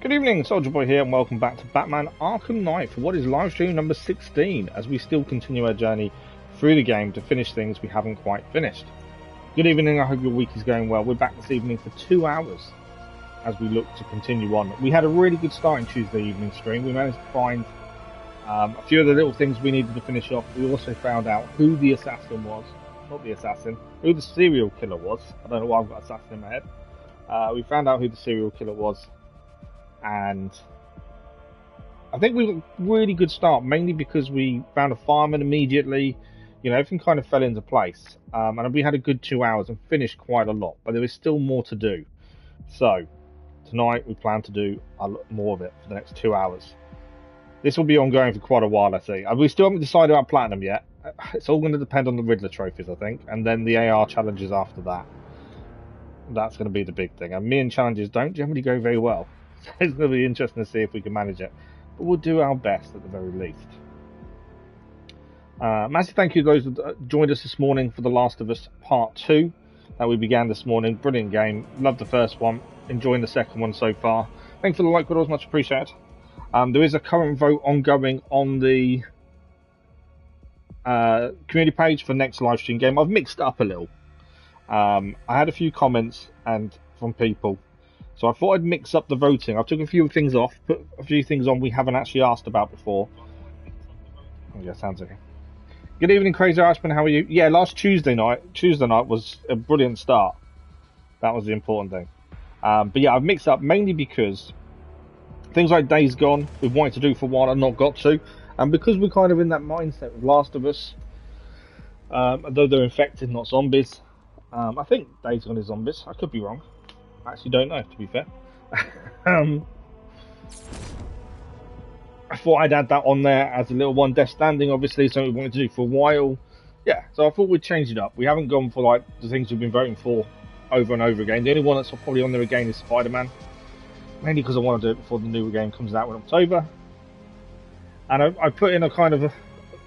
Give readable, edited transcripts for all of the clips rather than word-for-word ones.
Good evening, Soldier Boy here, and welcome back to Batman Arkham Knight for what is live stream number 16, as we still continue our journey through the game to finish things we haven't quite finished. Good evening, I hope your week is going well. We're back this evening for 2 hours as we look to continue on. We had a really good start in Tuesday evening stream. We managed to find a few of the little things we needed to finish off. We also found out who the assassin was, not the assassin, who the serial killer was. I don't know why I've got assassin in my head. We found out who the serial killer was. And I think we got a really good start, mainly because we found a fireman immediately. You know, everything kind of fell into place. And we had a good 2 hours and finished quite a lot, but there is still more to do. So, tonight we plan to do a lot more of it for the next 2 hours. This will be ongoing for quite a while, I think. We still haven't decided about Platinum yet. It's all going to depend on the Riddler trophies, I think, and then the AR challenges after that. That's going to be the big thing. And me and challenges don't generally go very well. It's going to be interesting to see if we can manage it, but we'll do our best at the very least. Massive thank you to those who joined us this morning for The Last of Us Part 2 that we began this morning. Brilliant game, loved the first one, enjoying the second one so far. Thanks for the like, but always much appreciated. There is a current vote ongoing on the community page for next live stream game. I've mixed it up a little. I had a few comments from people. So I thought I'd mix up the voting. I took a few things off, put a few things on we haven't actually asked about before. Oh yeah, sounds okay. Good evening, Crazy Irishman. How are you? Yeah, last Tuesday night was a brilliant start. That was the important thing. But yeah, I've mixed up mainly because things like Days Gone we've wanted to do for a while and not got to, and because we're kind of in that mindset with Last of Us. Although they're infected, not zombies. I think Days Gone is zombies. I could be wrong. I actually don't know, to be fair. I thought I'd add that on there as a little one. Death Standing, obviously, something we wanted to do for a while. Yeah, so I thought we'd change it up. We haven't gone for like the things we've been voting for over and over again. The only one that's probably on there again is Spider-Man. Mainly because I want to do it before the new game comes out in October. And I put in a kind of a,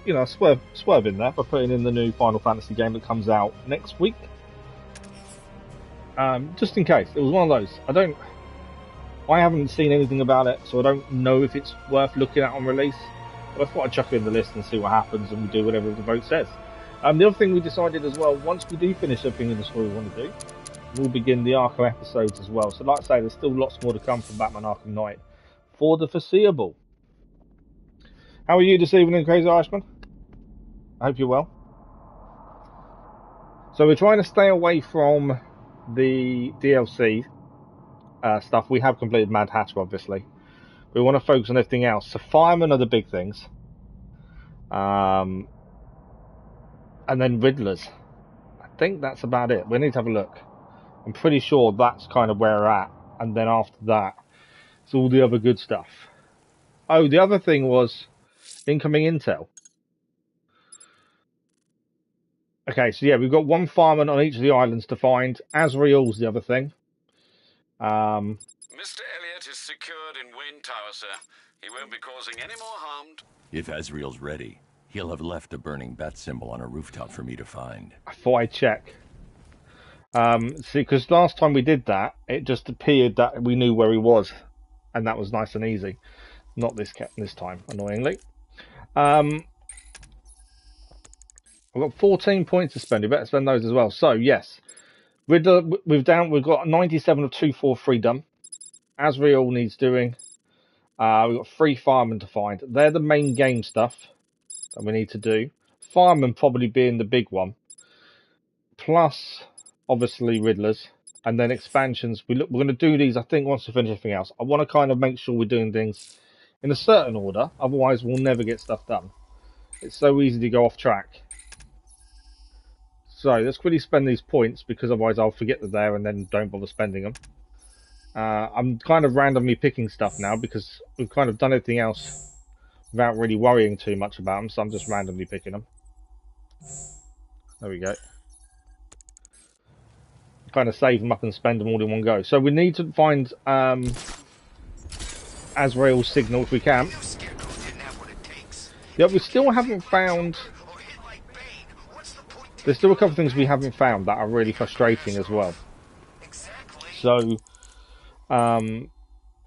you know, swerve in there by putting in the new Final Fantasy game that comes out next week. Just in case. It was one of those. I haven't seen anything about it, so I don't know if it's worth looking at on release. But I thought I'd chuck it in the list and see what happens, and we do whatever the vote says. The other thing we decided as well, once we do finish everything in the story we want to do, we'll begin the Arkham episodes as well. So like I say, there's still lots more to come from Batman Arkham Knight for the foreseeable. How are you this evening, Crazy Irishman? I hope you're well. So we're trying to stay away from the DLC stuff. We have completed Mad Hatter, obviously. We want to focus on everything else. So firemen are the big things. And then Riddlers. I think that's about it. We need to have a look. I'm pretty sure that's kind of where we're at. And then after that, it's all the other good stuff. Oh, the other thing was incoming intel. Okay, so yeah, we've got one fireman on each of the islands to find. Azreal's the other thing. Mr. Elliot is secured in Wayne Tower, sir. He won't be causing any more harm. If Azreal's ready, he'll have left a burning bat symbol on a rooftop for me to find. I thought I'd check. See, because last time we did that, it just appeared that we knew where he was. And that was nice and easy. Not this time, annoyingly. I've got 14 points to spend. You better spend those as well. So, yes. We've got 97 of 243 done. Azreal needs doing. We've got 3 firemen to find. They're the main game stuff that we need to do. Firemen probably being the big one. Plus, obviously, Riddlers. And then expansions. We're going to do these, I think, once we finish everything else. I want to kind of make sure we're doing things in a certain order. Otherwise, we'll never get stuff done. It's so easy to go off track. So let's quickly spend these points, because otherwise I'll forget they're there and then don't bother spending them. I'm kind of randomly picking stuff now because we've kind of done everything else without really worrying too much about them, so I'm just randomly picking them. There we go. Kind of save them up and spend them all in one go. So we need to find Azrael's signal if we can. Yeah, we still haven't found... There's still a couple of things we haven't found that are really frustrating as well. So,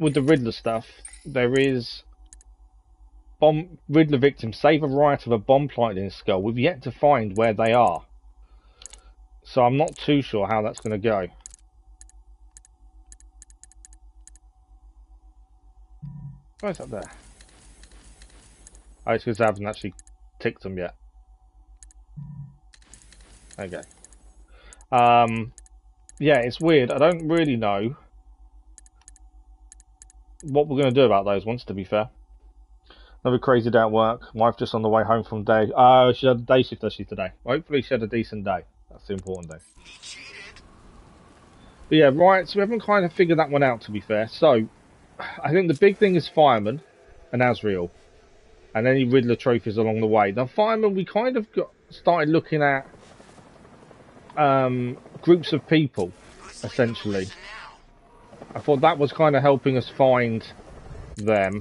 with the Riddler stuff, there is Riddler victim save a riot of a bomb planted in his skull. We've yet to find where they are, so I'm not too sure how that's going to go. Where's that there? Oh, it's because I haven't actually ticked them yet. Okay. Yeah, it's weird. I don't really know what we're going to do about those ones, to be fair. Another crazy day at work. Wife just on the way home from day. Oh, she had a day shift actually today. Hopefully she had a decent day. That's the important thing. But yeah, right, so we haven't kind of figured that one out, to be fair. So, I think the big thing is Fireman and Azreal. And any Riddler trophies along the way. Now, Fireman, we kind of started looking at groups of people, essentially. I thought that was kind of helping us find them.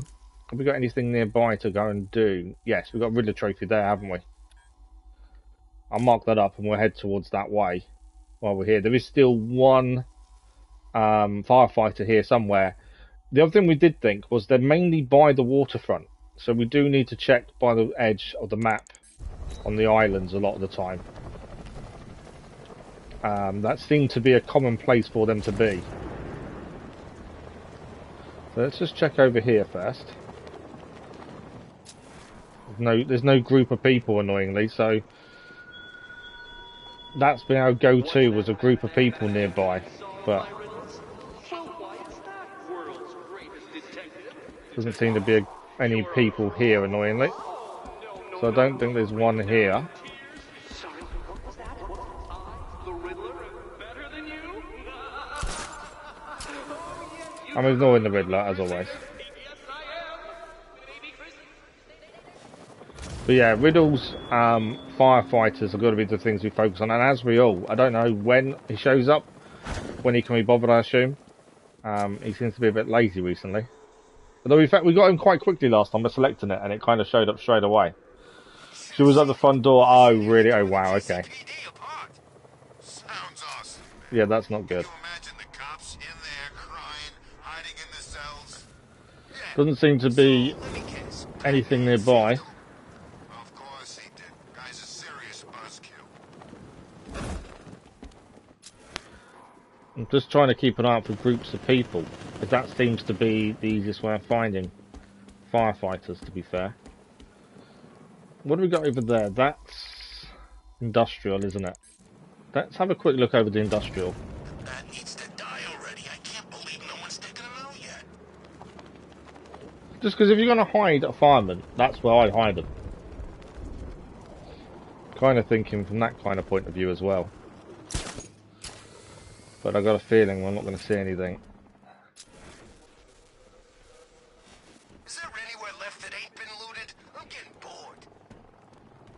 Have we got anything nearby to go and do? Yes, we've got Riddler trophy there, haven't we? I'll mark that up and we'll head towards that way while we're here. There is still one firefighter here somewhere. The other thing we did think was they're mainly by the waterfront. So we do need to check by the edge of the map on the islands a lot of the time. That seemed to be a common place for them to be. So let's just check over here first. There's no group of people, annoyingly, so that's been our go-to, was a group of people nearby, but doesn't seem to be any people here, annoyingly. So I don't think there's one here. I'm ignoring the Riddler, as always. But yeah, Riddles, firefighters are going to be the things we focus on. And Azreal, I don't know when he shows up, when he can be bothered, I assume. He seems to be a bit lazy recently. Although, in fact, we got him quite quickly last time by selecting it, and it kind of showed up straight away. She was at the front door. Oh, really? Oh, wow, okay. Yeah, that's not good. Doesn't seem to be anything nearby. Of course he did. Guy's a serious buzzkill. I'm just trying to keep an eye out for groups of people, because that seems to be the easiest way of finding firefighters, to be fair. What do we got over there? That's industrial, isn't it? Let's have a quick look over the industrial. That needs to die already. I can't believe no one's taken him out yet. Just because if you're going to hide a fireman, that's where I'd hide them. Kind of thinking from that kind of point of view as well. But I've got a feeling we're not going to see anything. Is there anywhere left that ain't been looted? I'm getting bored.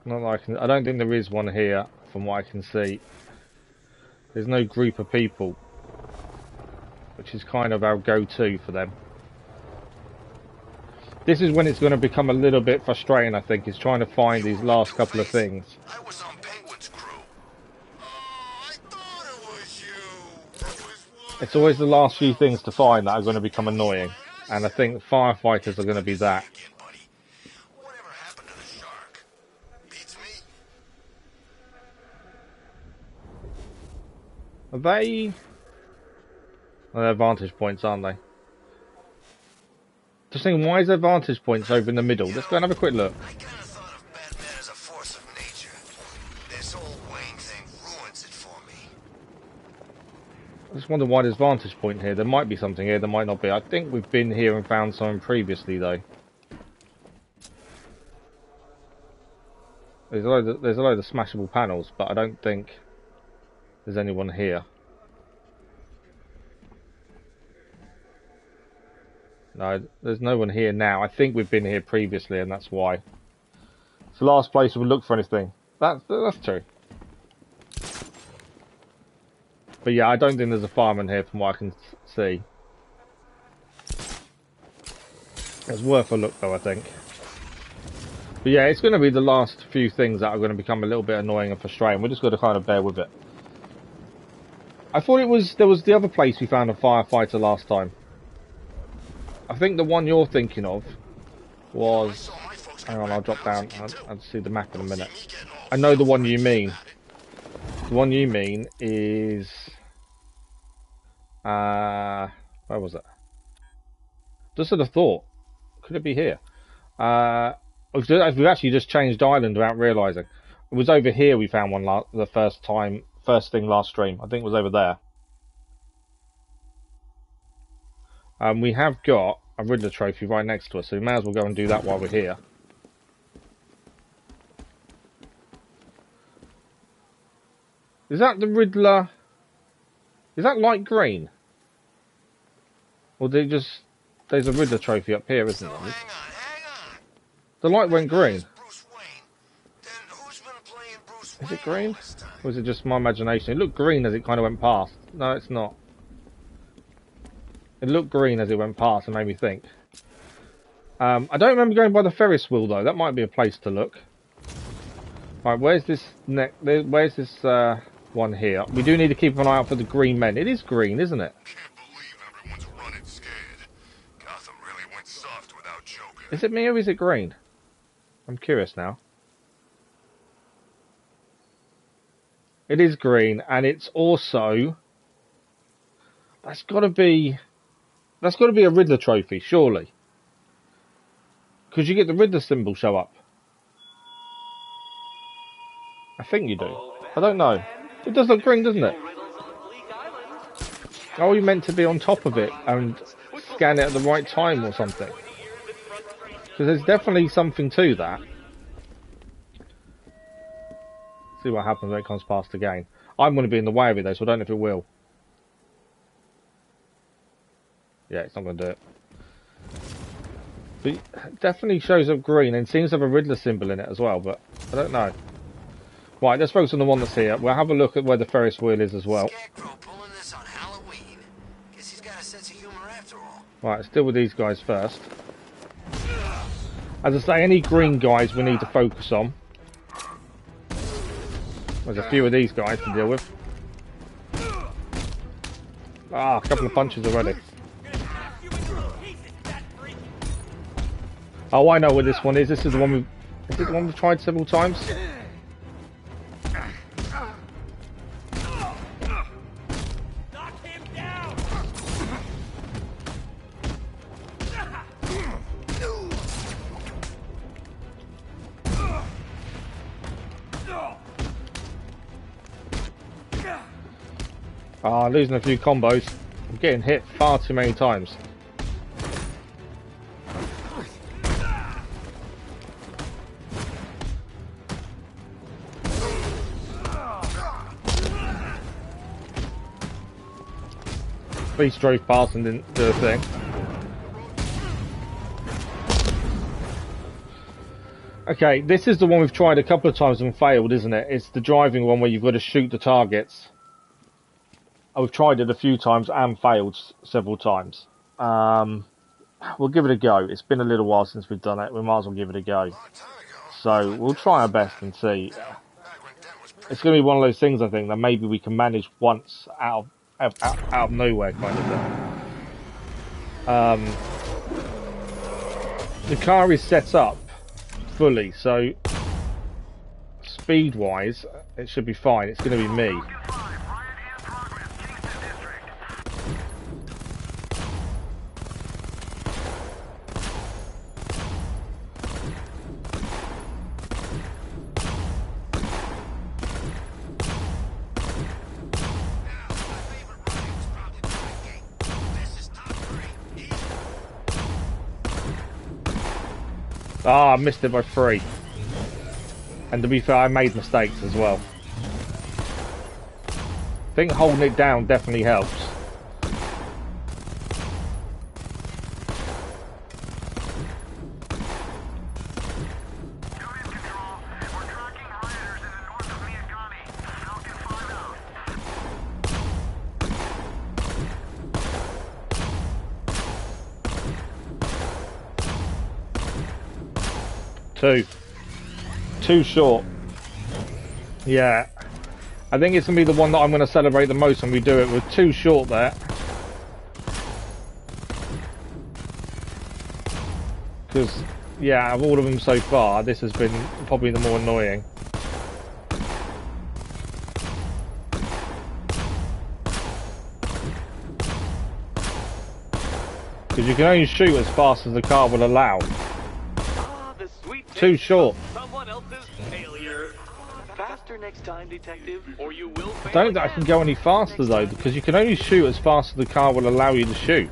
Not like I don't think there is one here, from what I can see. There's no group of people, which is kind of our go-to for them. This is when it's going to become a little bit frustrating, I think, is trying to find these last couple of things. I was on Penguin's crew. Oh, I thought it was you. It's always the last few things to find that are going to become annoying, and I think firefighters are going to be that. Whatever happened to the shark? Beats me. Are they? Well, they're vantage points, aren't they? Just thinking, why is there vantage points over in the middle? Let's go and have a quick look. I kind of thought of Batman as a force of nature. This whole Wayne thing ruins it for me. I just wonder why there's vantage point here. There might be something here, there might not be. I think we've been here and found something previously, though. There's a load of smashable panels, but I don't think there's anyone here. No, there's no one here now. I think we've been here previously, and that's why. It's the last place we would look for anything. That's true. But yeah, I don't think there's a fireman here from what I can see. It's worth a look, though, I think. But yeah, it's going to be the last few things that are going to become a little bit annoying and frustrating. We're just got to kind of bear with it. I thought there was the other place we found a firefighter last time. I think the one you're thinking of was... Hang on, I'll drop down. I'll see the map in a minute. I know the one you mean. The one you mean is... where was it? Just sort of thought. Could it be here? We've actually just changed island without realising. It was over here we found one the first thing last stream. I think it was over there. We have got a Riddler trophy right next to us, so we may as well go and do that while we're here. Is that the Riddler? Is that light green? Or did it just... There's a Riddler trophy up here, isn't there? Hang on. The light went green. Bruce Wayne. Then who's been playing Bruce Is Wayne it green? all this time? Or was it just my imagination? It looked green as it kind of went past. No, it's not. It looked green as it went past and made me think. I don't remember going by the Ferris wheel though. That might be a place to look. Right, where's this where's this one here? We do need to keep an eye out for the green men. It is green, isn't it? Can't believe everyone's running scared. Gotham really went soft without Joker. Is it me or is it green? I'm curious now. It is green, and it's also... That's got to be a Riddler trophy, surely. Because you get the Riddler symbol show up. I think you do. I don't know. It does look green, doesn't it? Oh, you meant to be on top of it and scan it at the right time or something. Because there's definitely something to that. See what happens when it comes past again. I'm going to be in the way of it though, so I don't know if it will. Yeah, it's not going to do it. But it definitely shows up green and seems to have a Riddler symbol in it as well, but I don't know. Right, let's focus on the one that's here. We'll have a look at where the Ferris wheel is as well. Scarecrow pulling this on Halloween. Guess he's got a sense of humor after all. Right, let's deal with these guys first. As I say, any green guys we need to focus on. There's a few of these guys to deal with. Ah, a couple of punches already. Oh, I know where this one is. This is the one we've... Is it the one we've tried several times? Knock him down. Ah, losing a few combos. I'm getting hit far too many times. Beast drove past and didn't do a thing. Okay, this is the one we've tried a couple of times and failed, isn't it? It's the driving one where you've got to shoot the targets. I've tried it a few times and failed several times. We'll give it a go. It's been a little while since we've done it. We might as well give it a go. So we'll try our best and see. It's going to be one of those things, I think, that maybe we can manage once out of nowhere, kind of thing. The car is set up fully, so speed-wise, it should be fine. It's going to be me. Ah, I missed it by 3. And to be fair, I made mistakes as well. I think holding it down definitely helps. Too short. Yeah. I think it's going to be the one that I'm going to celebrate the most when we do it. We're too short there. Because, yeah, out of all of them so far, this has been probably the more annoying. Because you can only shoot as fast as the car will allow. Ah, the sweet Too short. someone else's failure. Faster next time, detective, or you will fail. I don't think I can go any faster though, because you can only shoot as fast as the car will allow you to shoot.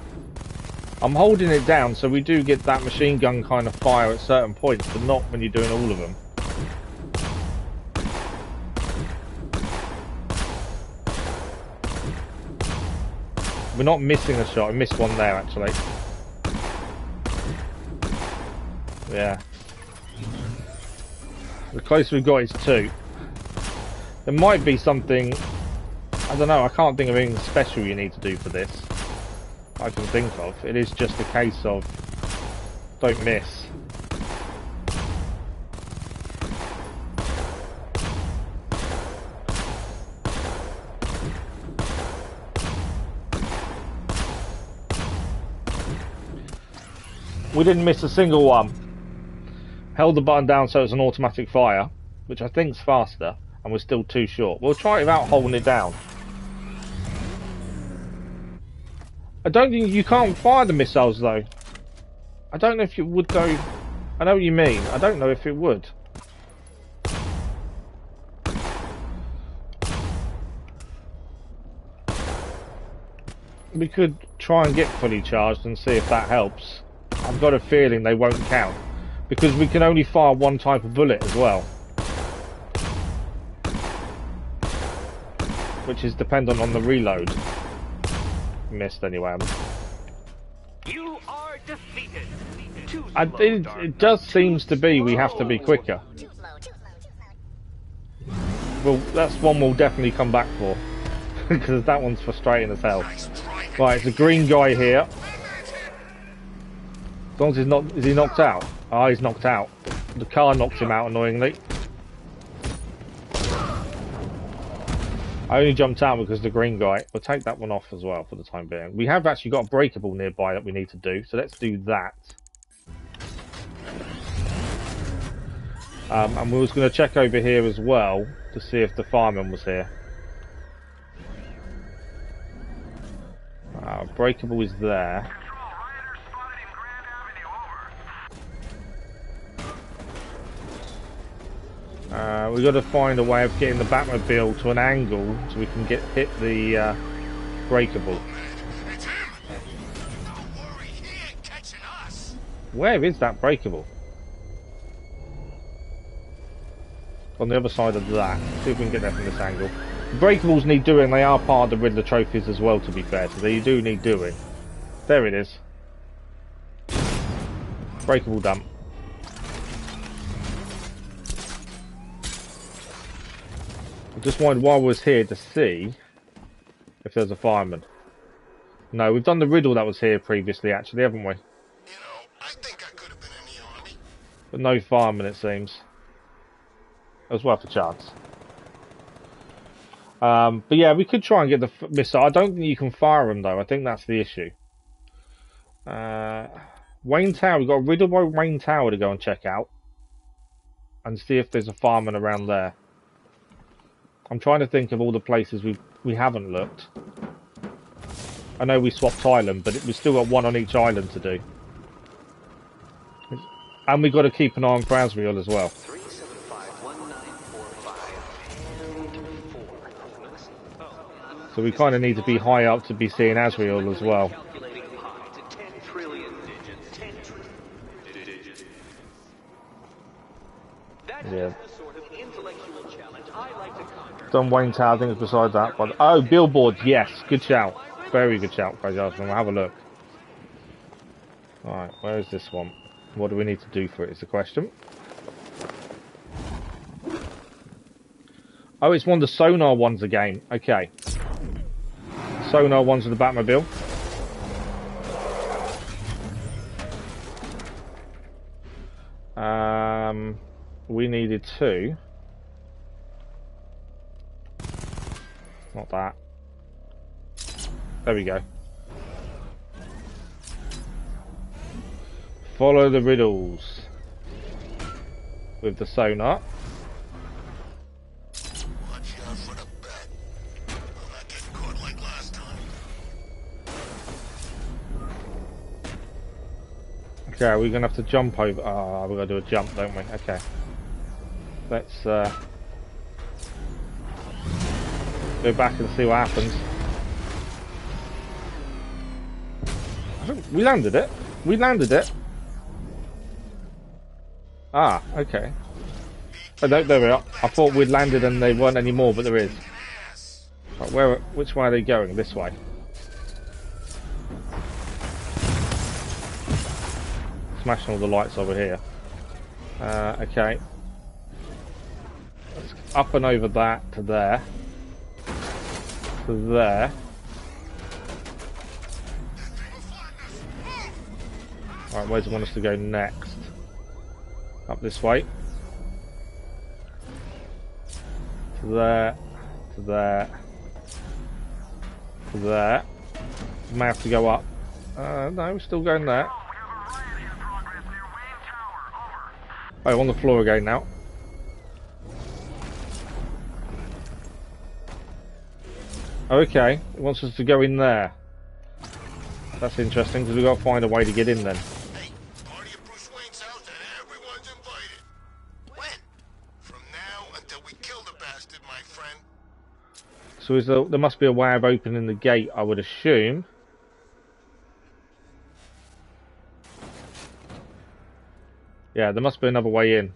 I'm holding it down so we do get that machine gun kind of fire at certain points, but not when you're doing all of them. We're not missing a shot. I missed one there actually. Yeah. The closest we've got is 2. There might be something, I don't know, I can't think of anything special you need to do for this. I can think of. It is just a case of don't miss. We didn't miss a single one. Held the button down so it's an automatic fire, which I think is faster, and we're still too short. We'll try it without holding it down. I don't think you can't fire the missiles though. I don't know if it would go. I know what you mean. I don't know if it would. We could try and get fully charged and see if that helps. I've got a feeling they won't count because we can only fire one type of bullet as well, which is dependent on the reload. Missed anyway. You are defeated. It does seems to be we have to be quicker. Well, that's one we'll definitely come back for because that one's frustrating as hell. Right, it's a green guy here. As long as he's not, is he knocked out? Oh, he's knocked out. The car knocked him out annoyingly. I only jumped out because of the green guy. We'll take that one off as well for the time being. We have actually got a breakable nearby that we need to do, so let's do that. And we was going to check over here as well to see if the fireman was here. Breakable is there. We've got to find a way of getting the Batmobile to an angle so we can hit the breakable. It's him! Don't worry, he ain't catching us! Where is that breakable? On the other side of that. See if we can get there from this angle. Breakables need doing. They are part of the Riddler trophies as well, to be fair, so they do need doing. There it is. Breakable dump. I just wanted while I was here to see if there's a fireman. No, we've done the riddle that was here previously, actually, haven't we? You know, I think I could have been in the army. But no fireman, it seems. It was worth a chance. But yeah, we could try and get the missile. I don't think you can fire them though. I think that's the issue. Wayne Tower. We've got a riddle by Wayne Tower to go and check out. And see if there's a fireman around there. I'm trying to think of all the places we haven't looked. I know we swapped island, but we've still got one on each island to do. And we've got to keep an eye on for Azreal as well. 3751945. So we kind of need to be high up to be seeing Azreal as well. Calculating pi to 10 trillion digits. 10 digits. That is the sort of intellectual challenge I like to conquer. Done Wayne Tower, I think it's beside that one. Oh, billboards, yes. Good shout. Very good shout, Crazy Arsenal. We'll have a look. Alright, where is this one? What do we need to do for it is the question. Oh, it's one of the sonar ones again. Okay. Sonar ones with the Batmobile. We needed 2. Not that. There we go. follow the riddles with the sonar. Watch out for the bat. I'm not getting caught like last time. Okay, we're gonna have to jump over. Ah, we're gonna do a jump, don't we? Okay. Let's go back and see what happens. I think we landed it. We landed it. Ah, okay. Oh, no, there we are. I thought we'd landed and they weren't anymore, but there is. Right, which way are they going? This way. Smashing all the lights over here. Okay. Let's up and over that to there. To there. Alright, where do you want us to go next? Up this way. To there. To there. To there. We may have to go up. No, we're still going there. Oh, on the floor again now. Okay, it wants us to go in there. That's interesting, because we've got to find a way to get in then. Hey, party at Bruce Wayne's house and everyone's invited. When? From now until we kill the bastard, my friend. So there must be a way of opening the gate, I would assume. Yeah, there must be another way in.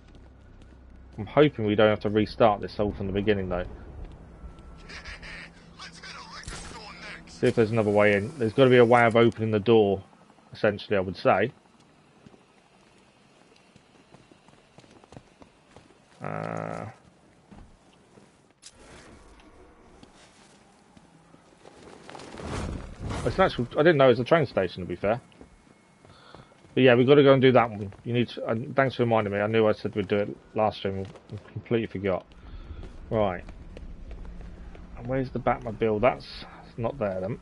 I'm hoping we don't have to restart this all from the beginning though. See if there's another way in. There's got to be a way of opening the door, essentially, I would say. It's an actual, I didn't know it was a train station, to be fair. But yeah, we've got to go and do that one. You need to, thanks for reminding me. I knew I said we'd do it last stream. I completely forgot. Right. And where's the Batmobile? That's not there then.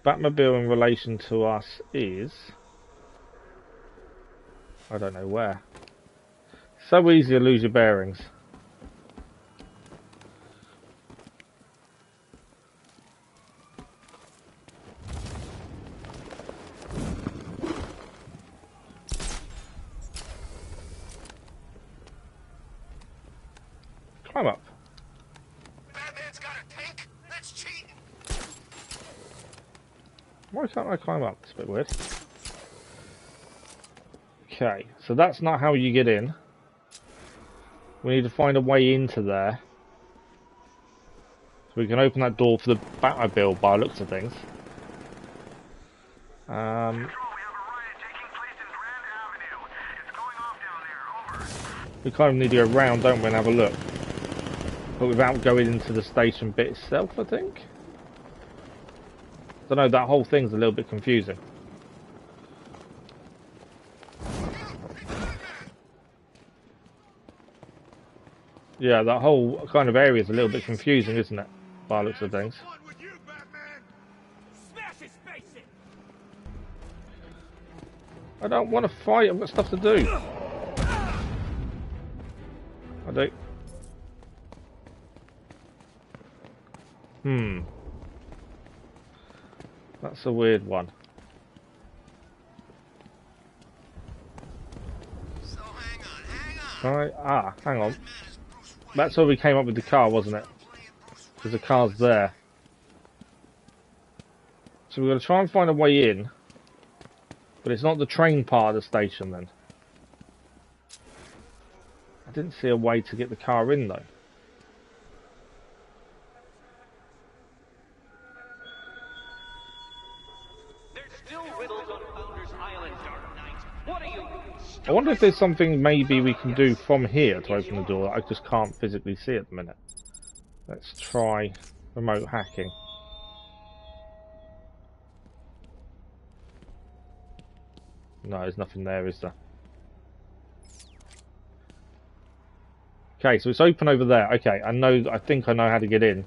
Batmobile in relation to us is... I don't know where. So easy to lose your bearings. Climb up. Batman's got a tank? That's cheating. Why can't I climb up? It's a bit weird. Okay, so that's not how you get in. We need to find a way into there. So we can open that door for the Batmobile by the looks of things. We kind of need to go round, don't we, and have a look. But without going into the station bit itself, I think. I don't know, that whole thing's a little bit confusing. Yeah, that whole kind of area is a little bit confusing, isn't it? By the looks of things. I don't want to fight, I've got stuff to do. I do. That's a weird one. So hang on. Right, hang on. That's where we came up with the car, wasn't it? Because the car's there. So we're going to try and find a way in. But it's not the train part of the station then. I didn't see a way to get the car in though. I wonder if there's something maybe we can do from here to open the door. I just can't physically see at the minute. Let's try remote hacking. No, there's nothing there, is there? Okay, so it's open over there. Okay, I think I know how to get in.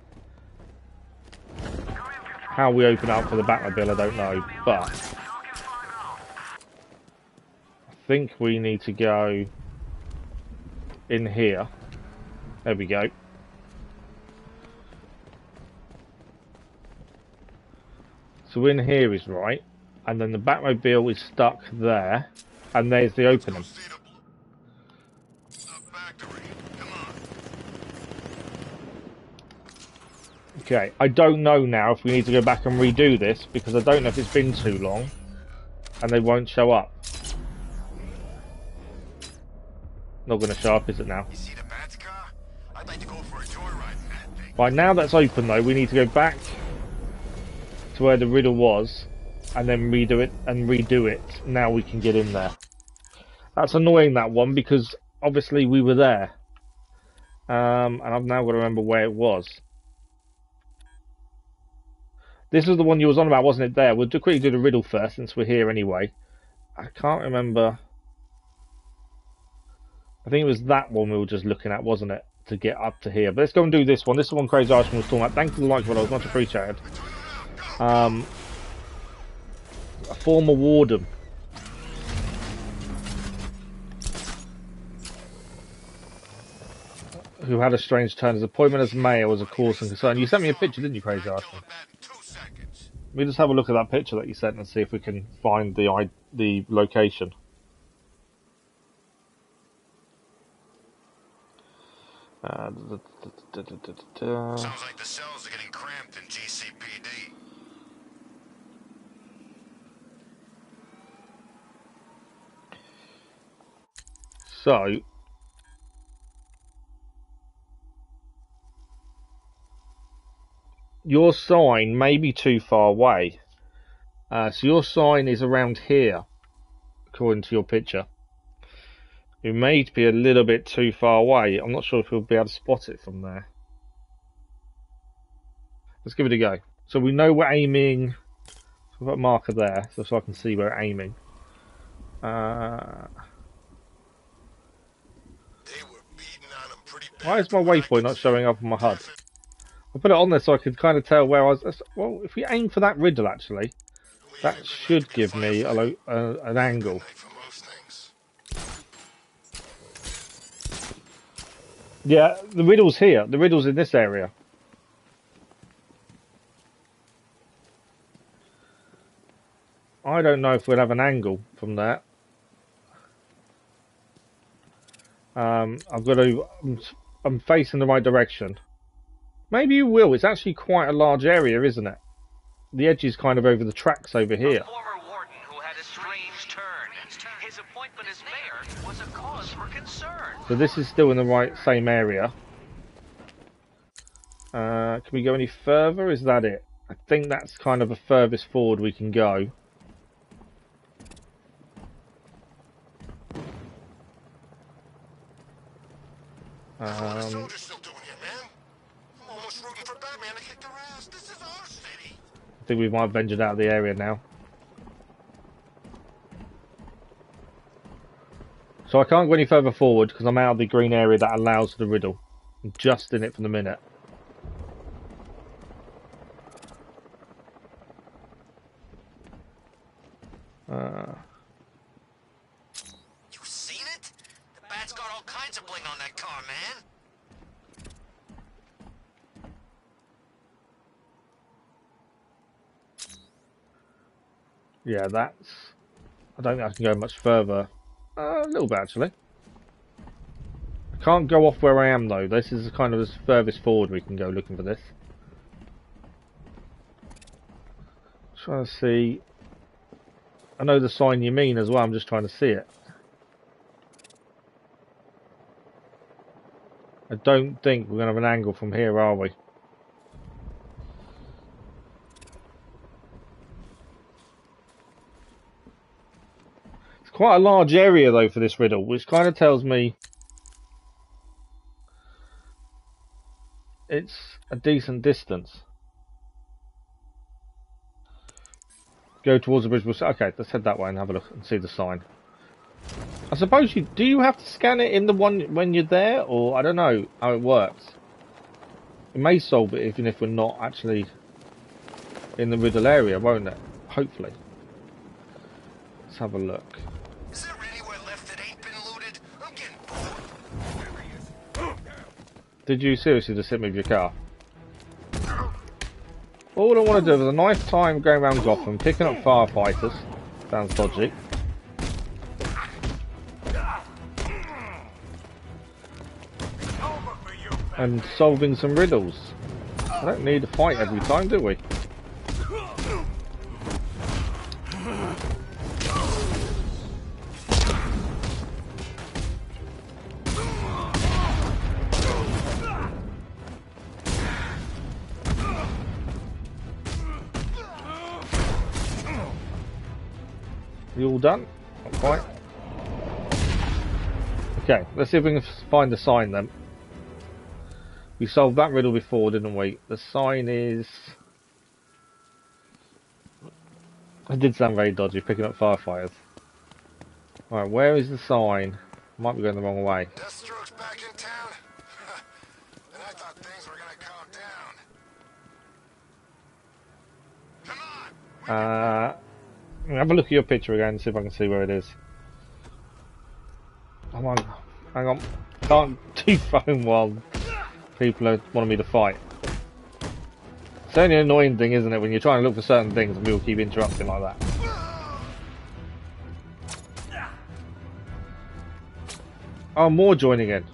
How we open up for the Batmobile, I don't know, but I think we need to go in here. There we go. So in here is right, and then the Batmobile is stuck there, and there's the opening. Okay, I don't know now if we need to go back and redo this, because I don't know if it's been too long, and they won't show up. Not going to show up, is it now? You see the Bat's car? I'd like to go for a joyride in that thing. Right, now that's open though, we need to go back to where the riddle was, and then redo it. Now we can get in there. That's annoying, that one, because obviously we were there. And I've now got to remember where it was. This was the one you was on about, wasn't it, there? We'll quickly do the riddle first, since we're here anyway. I can't remember. I think it was that one we were just looking at, wasn't it? To get up to here. But let's go and do this one. This is the one Crazy Irishman was talking about. Thank you for the like, Riddles. Much appreciated. A former warden. Who had a strange turn. His appointment as mayor was a cause and concern. You sent me a picture, didn't you, Crazy Irishman? Let me just have a look at that picture that you sent and see if we can find the location. Sounds like the cells are getting cramped in GCPD. So, your sign may be too far away. So your sign is around here, according to your picture. It may be a little bit too far away. I'm not sure if we'll be able to spot it from there. Let's give it a go. So we know we're aiming. So we've got a marker there, so I can see we're aiming. They were beating on them pretty bad. Why is my waypoint not showing up on my HUD? I put it on there so I could kind of tell where I was. Well, if we aim for that riddle, actually, that should give me an angle. Yeah, the riddle's here. The riddle's in this area. I don't know if we'll have an angle from that. I'm facing the right direction. Maybe you will. It's actually quite a large area, isn't it? The edge is kind of over the tracks over here. A former warden who had a strange turn. His appointment as mayor was a cause for concern. So this is still in the same area. Can we go any further? Is that it? I think that's kind of the furthest forward we can go. I think we might have ventured out of the area now. So I can't go any further forward because I'm out of the green area that allows the riddle. I'm just in it for the minute. You seen it? The Bat's got all kinds of bling on that car, man. Yeah, that's... I don't think I can go much further. A little bit, actually. I can't go off where I am, though. This is kind of as furthest forward we can go looking for this. Trying to see... I know the sign you mean as well, I'm just trying to see it. I don't think we're going to have an angle from here, are we? It's quite a large area, though, for this riddle, which kind of tells me it's a decent distance. Go towards the bridge. Okay, let's head that way and have a look and see the sign. I suppose do you have to scan it in the one when you're there, or I don't know how it works. It may solve it even if we're not actually in the Riddle area, won't it? Hopefully. Let's have a look. Is there anywhere left that ain't been looted? I'm getting bored. Did you seriously just hit me with your car? All I want to do is a nice time going around Gotham, picking up firefighters. Sounds dodgy. And solving some riddles. I don't need to fight every time, do we? You all done? Not quite. Okay, let's see if we can find the sign then. We solved that riddle before, didn't we? The sign is... It did sound very dodgy, picking up firefighters. Alright, where is the sign? Might be going the wrong way. Deathstroke's back in town? And I thought things were gonna calm down. Come on! Have a look at your picture again, see if I can see where it is. Come on, hang on. Can't do phone while people are wanting me to fight. It's only an annoying thing, isn't it, when you're trying to look for certain things and people keep interrupting like that. Oh, more joining in.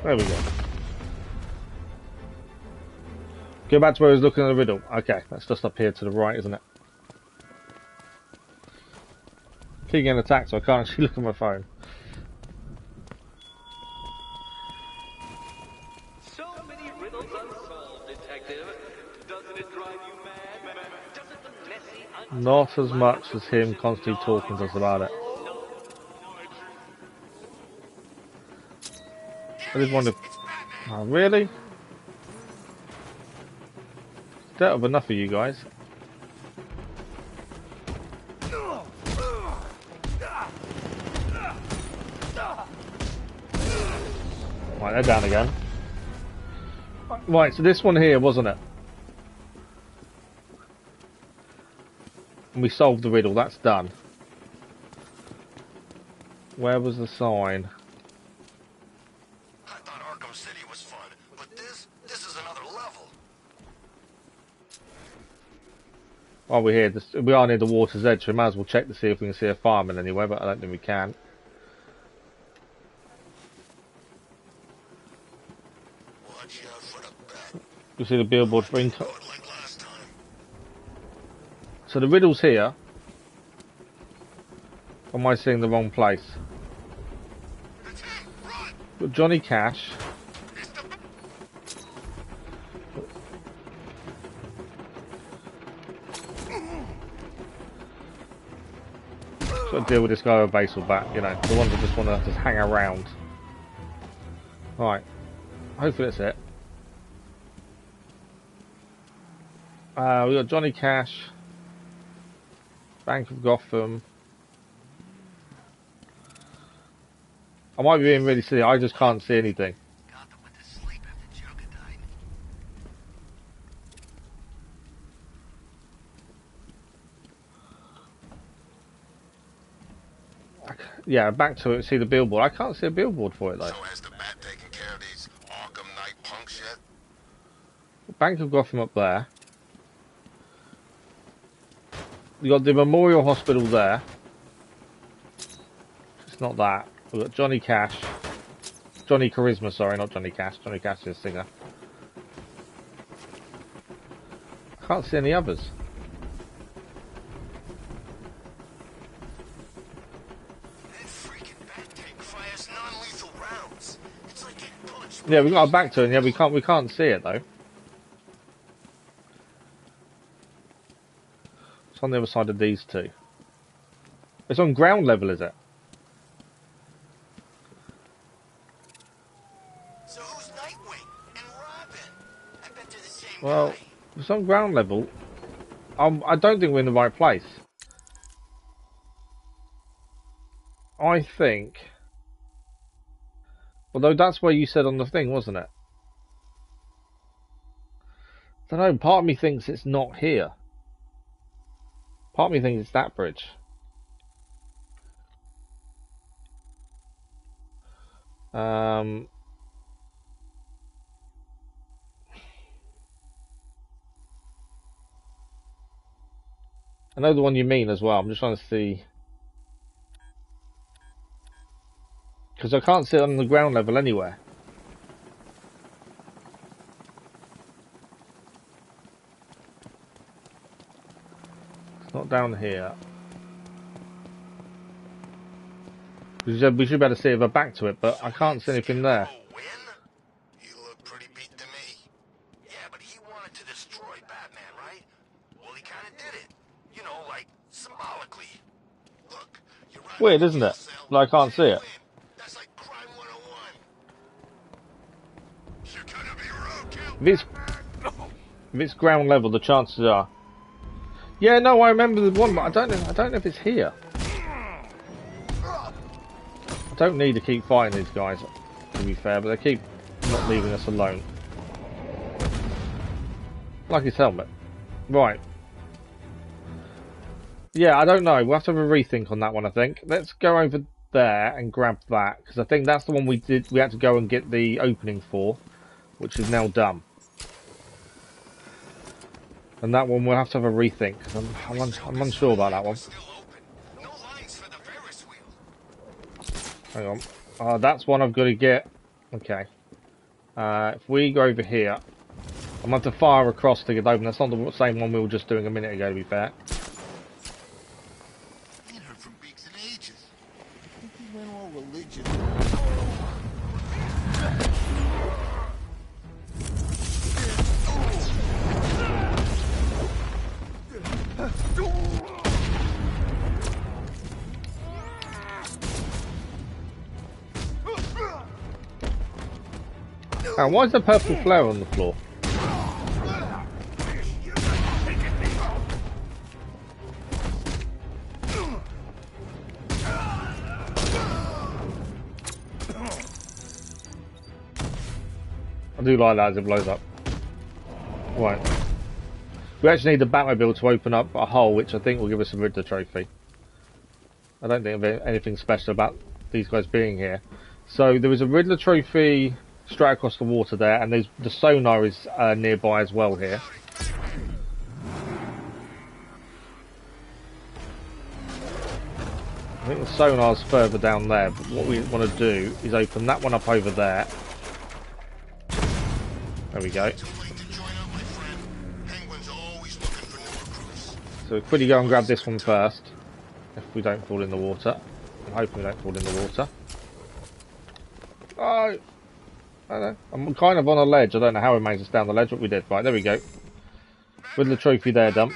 There we go. Go back to where I was looking at the riddle. Okay, that's just up here to the right, isn't it? Keep getting attacked, so I can't actually look at my phone. So many riddles unsolved, detective. Doesn't it drive you mad? Doesn't the messy, Not as much as him constantly talking to us about it. I just wonder. Oh, really? Dealt with enough of you guys. Right, they're down again. Right, so this one here, wasn't it? And we solved the riddle, that's done. Where was the sign? I thought Arkham City was fun, but this is another level. While we're here, we are near the water's edge, so we might as well check to see if we can see a fireman anywhere, but I don't think we can. Watch out for the bat. You see the billboard for income. Go it like last time. So the riddle's here. Or am I seeing the wrong place? It's him! Run! Got Johnny Cash. It's the... Got to deal with this guy with a baseball bat, you know, the ones that just want to just hang around. Right, hopefully that's it. We got Johnny Cash, Bank of Gotham. I might be being really silly, I just can't see anything. Gotham went to sleep after Joker died. Yeah, back to it, see the billboard. I can't see a billboard for it though. So has the bat taken care of these Arkham Knight punks yet? Bank of Gotham up there. You got the Memorial Hospital there. It's not that. We've got Johnny Cash. Johnny Charisma, sorry, not Johnny Cash. Johnny Cash is a singer. I can't see any others. That freaking bat tank fires non-lethal rounds. It's like getting punched. Yeah, we got our back to it. Yeah, we can't see it though. It's on the other side of these two. It's on ground level, is it? So who's Nightwing? And Robin. I bet they're the same Well, guy. for some ground level, I don't think we're in the right place. I think... Although that's where you said on the thing, wasn't it? I don't know, part of me thinks it's not here. Part of me thinks it's that bridge. I know the one you mean as well. I'm just trying to see. Because I can't see it on the ground level anywhere. It's not down here. We should be able to see if I back to it, but I can't see anything there. Win? He looked pretty beat to me. Yeah, but he wanted to destroy Batman, right? Well, he kind of did it. You know, like, symbolically. Look, you're right. Weird, isn't it? Like, I can't see it. That's like crime 101. You're gonna be roadkill. If it's ground level, the chances are. Yeah, no, I remember the one, but I don't know if it's here. I don't need to keep fighting these guys, to be fair, but they keep not leaving us alone. Like his helmet. Right. Yeah, I don't know. We'll have to have a rethink on that one, I think. Let's go over there and grab that, because I think that's the one we had to go and get the opening for, which is now done. And that one we'll have to have a rethink, because I'm unsure about that one. Hang on. That's one I've got to get. Okay. If we go over here, I'm going to have to fire across to get open. That's not the same one we were just doing a minute ago, to be fair. I ain't heard from Beaks in ages. I think he went all religious. And why is there purple flare on the floor? I do like that as it blows up. Right. We actually need the Batmobile to open up a hole, which I think will give us a Riddler trophy. I don't think there's anything special about these guys being here. So there is a Riddler trophy straight across the water there, and the sonar is nearby as well here. I think the sonar's further down there, but what we want to do is open that one up over there. There we go. So we'll quickly go and grab this one first, if we don't fall in the water. I'm hoping we don't fall in the water. Oh! I don't know. I'm kind of on a ledge. I don't know how we managed us down the ledge, but we did. Right, there we go. With the trophy there done.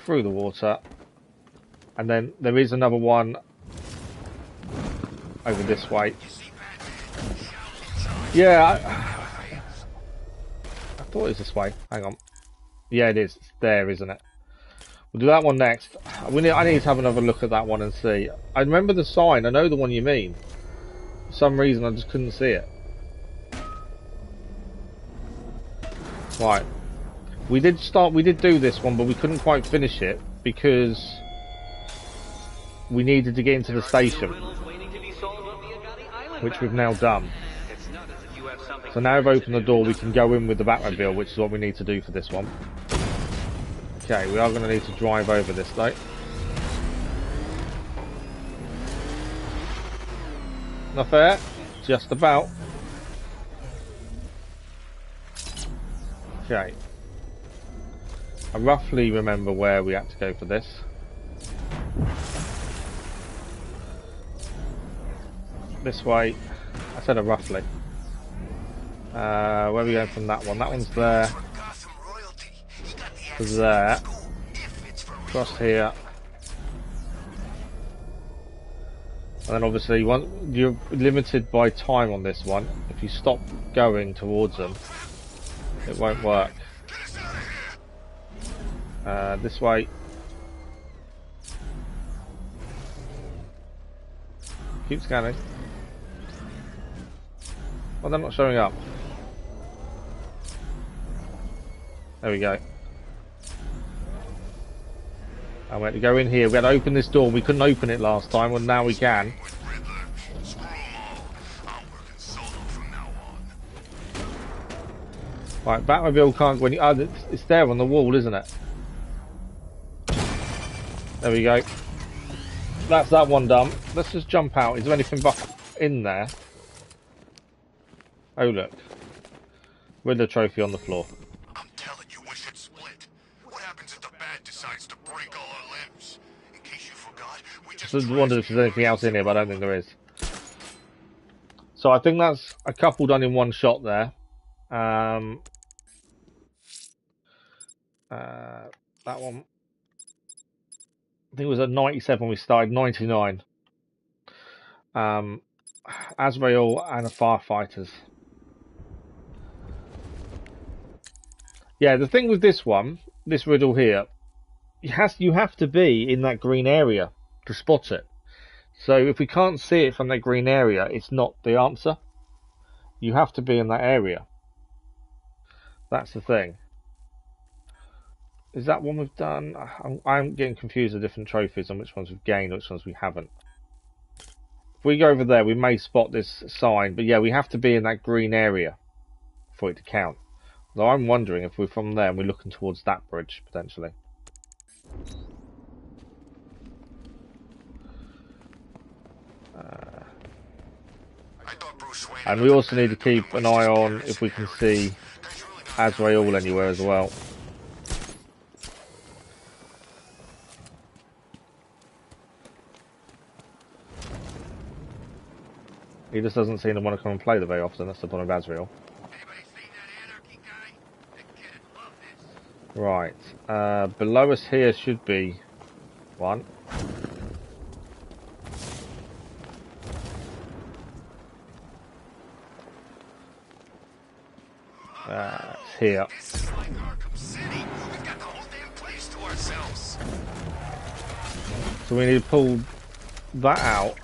Through the water. And then there is another one over this way. Yeah, I thought it was this way. Hang on. Yeah, it is. It's there, isn't it? We'll do that one next. I need to have another look at that one and see. I remember the sign. I know the one you mean. For some reason, I just couldn't see it. Right. We did do this one, but we couldn't quite finish it because we needed to get into the station, which we've now done. So now we've opened the door, we can go in with the Batmobile, which is what we need to do for this one. Okay, we are going to need to drive over this though. Not fair, just about. Okay. I roughly remember where we had to go for this. This way. I said it roughly. Where are we going from that one? That one's there. To there. Across here. And then obviously you're limited by time on this one. If you stop going towards them, it won't work. This way. Keep scanning. Well, they're not showing up. There we go. And we had to go in here. We had to open this door. We couldn't open it last time, and now we can. Right, Batmobile can't go any. Oh, it's there on the wall, isn't it? There we go. That's that one done. Let's just jump out. Is there anything in there? Oh look. Riddler trophy on the floor. I'm telling you, we should split. What happens if the Bat decides to break all our limbs? In case you forgot, we just Wondered if there's anything else in here, but I don't think there is. So I think that's a couple done in one shot there. That one. I think it was at 97 when we started, 99. Azreal and the firefighters. Yeah, the thing with this one, this riddle here, you have to be in that green area to spot it. So if we can't see it from that green area, it's not the answer. You have to be in that area. That's the thing. Is that one we've done? I'm getting confused with different trophies on which ones we've gained and which ones we haven't. If we go over there, we may spot this sign, but yeah, we have to be in that green area for it to count. Though I'm wondering if we're from there and we're looking towards that bridge, potentially. And we also need to keep an eye on if we can see Azreal anywhere as well. He just doesn't seem to want to come and play there very often. That's the point of Azreal. Right. Below us here should be one. It's here. This is like Arkham City. We've got the whole damn place to ourselves. So we need to pull that out.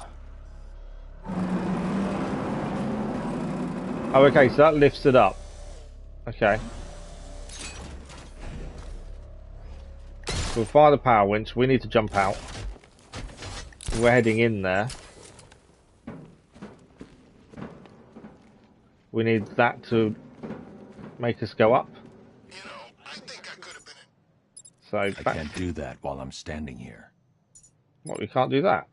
Oh, okay, so that lifts it up. Okay. We'll fire the power winch. We need to jump out. We're heading in there. We need that to make us go up. You know, I think I could have been So I can't do that while I'm standing here. What, we can't do that?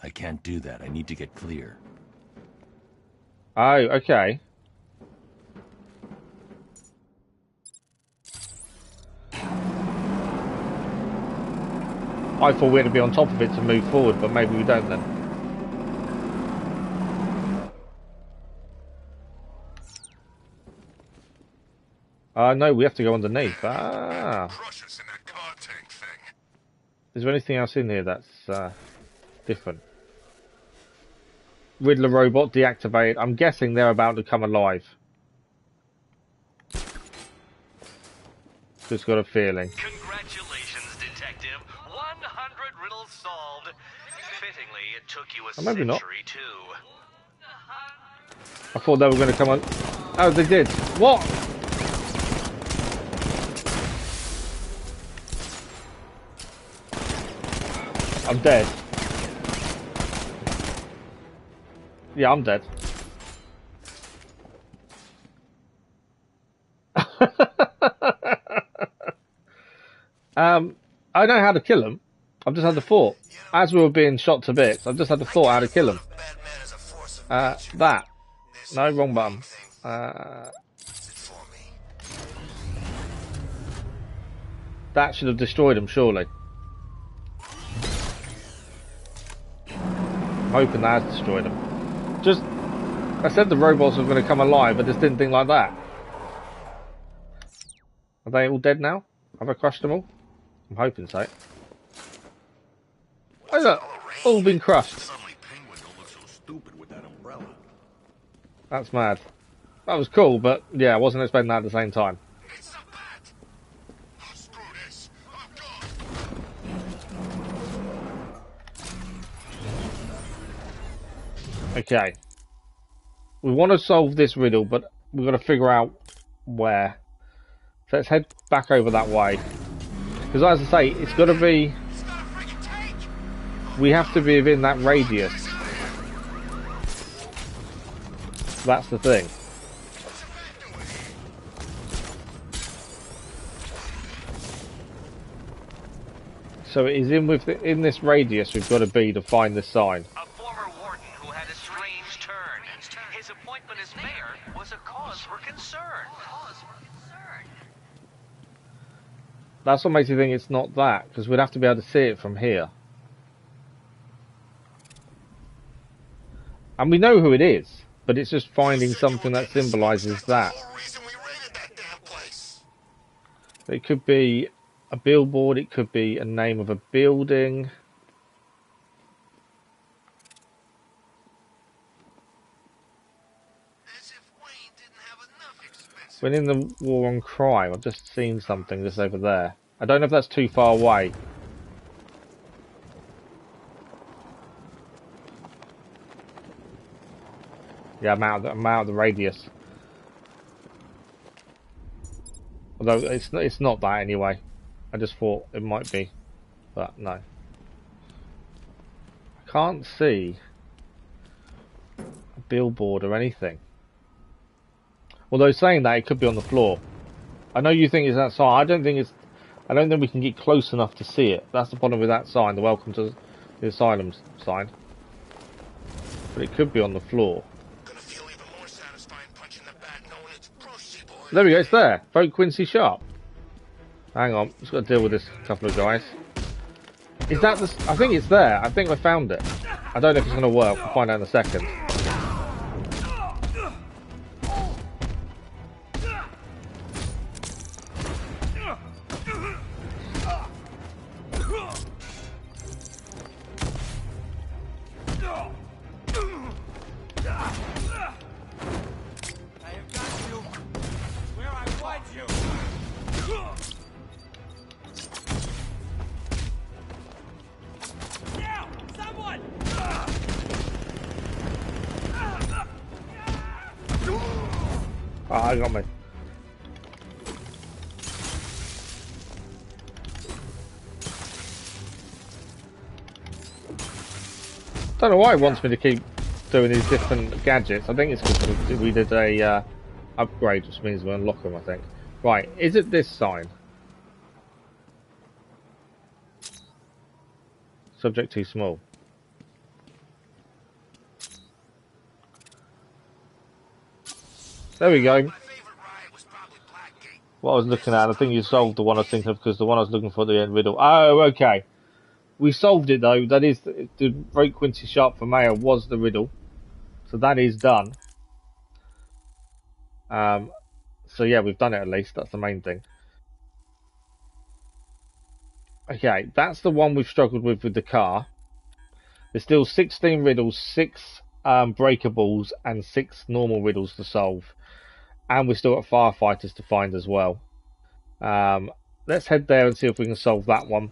I can't do that. I need to get clear. Oh, okay. I thought we had to be on top of it to move forward, but maybe we don't then. No, we have to go underneath. Ah. crush us in that car tank thing. Is there anything else in here that's different? Riddler robot deactivated. I'm guessing they're about to come alive. Just got a feeling. Congratulations, Detective. 100 riddles solved. Fittingly, it took you a Oh, maybe not. century, too. I thought they were going to come on. Oh, they did. What? I'm dead. Yeah, I'm dead. I know how to kill him. I've just had the thought. As we were being shot to bits, I've just had the thought how to kill him. That. No, wrong button. That should have destroyed him, surely. I'm hoping that has destroyed him. Just, I said the robots were going to come alive, I just didn't think like that. Are they all dead now? Have I crushed them all? I'm hoping so. Oh look, all been crushed. Suddenly, Penguin don't look so stupid with that umbrella. That's mad. That was cool, but yeah, I wasn't expecting that at the same time. It's the bat. Oh, screw this. I'm gone. Okay. We want to solve this riddle, but we've got to figure out where. So let's head back over that way. Because as I say, it's got to be... He's got a friggin' tank. We have to be within that radius. That's the thing. So it is in this radius we've got to be to find this sign. A former warden who had a strange turn. His appointment as mayor was a cause for concern. That's what makes me think it's not that, because we'd have to be able to see it from here. And we know who it is, but it's just finding something that symbolises that. It could be a billboard, it could be a name of a building. When in the war on crime, I've just seen something just over there. I don't know if that's too far away. Yeah, I'm out of the radius. Although it's not that anyway. I just thought it might be, but no. I can't see a billboard or anything. Although saying that, it could be on the floor. I know you think it's that sign. I don't think we can get close enough to see it. That's the problem with that sign, the welcome to the asylum sign. But it could be on the floor. There we go, it's there. Vote Quincy Sharp. Hang on, just got to deal with this couple of guys. Is that the... I think it's there. I think I found it. I don't know if it's going to work. We'll find out in a second. Ah, I got me. Don't know why it wants me to keep doing these different gadgets. I think it's because we did a upgrade, which means we unlock them, I think. Right, is it this sign? Subject too small. There we go. What I was looking at, I think you solved the one I was thinking of, because the one I was looking for at the end riddle. Oh, okay. We solved it though. That is the Vote Quincy Sharp for mayor was the riddle, so that is done. So yeah, we've done it at least. That's the main thing. Okay, that's the one we've struggled with the car. There's still 16 riddles, 6 breakables, and 6 normal riddles to solve. And we've still got firefighters to find as well. Let's head there and see if we can solve that one.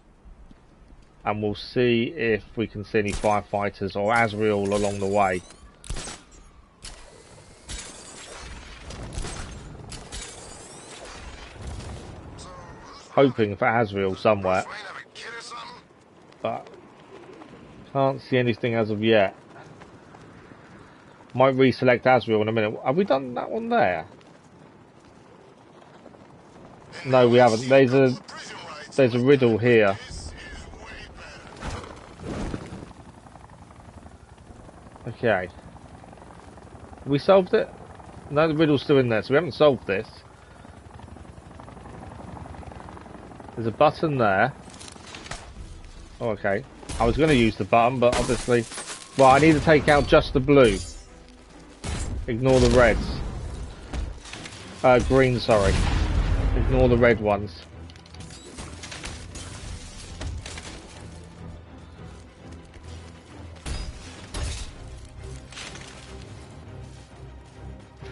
And we'll see if we can see any firefighters or Azreal along the way. Hoping for Azreal somewhere. But can't see anything as of yet. Might reselect Azreal in a minute. Have we done that one there? No, we haven't. There's a riddle here. Okay. We solved it? No, the riddle's still in there, so we haven't solved this. There's a button there. Oh, okay. I was going to use the button, but obviously... Well, I need to take out just the blue. Ignore the reds. Green, sorry. Ignore the red ones.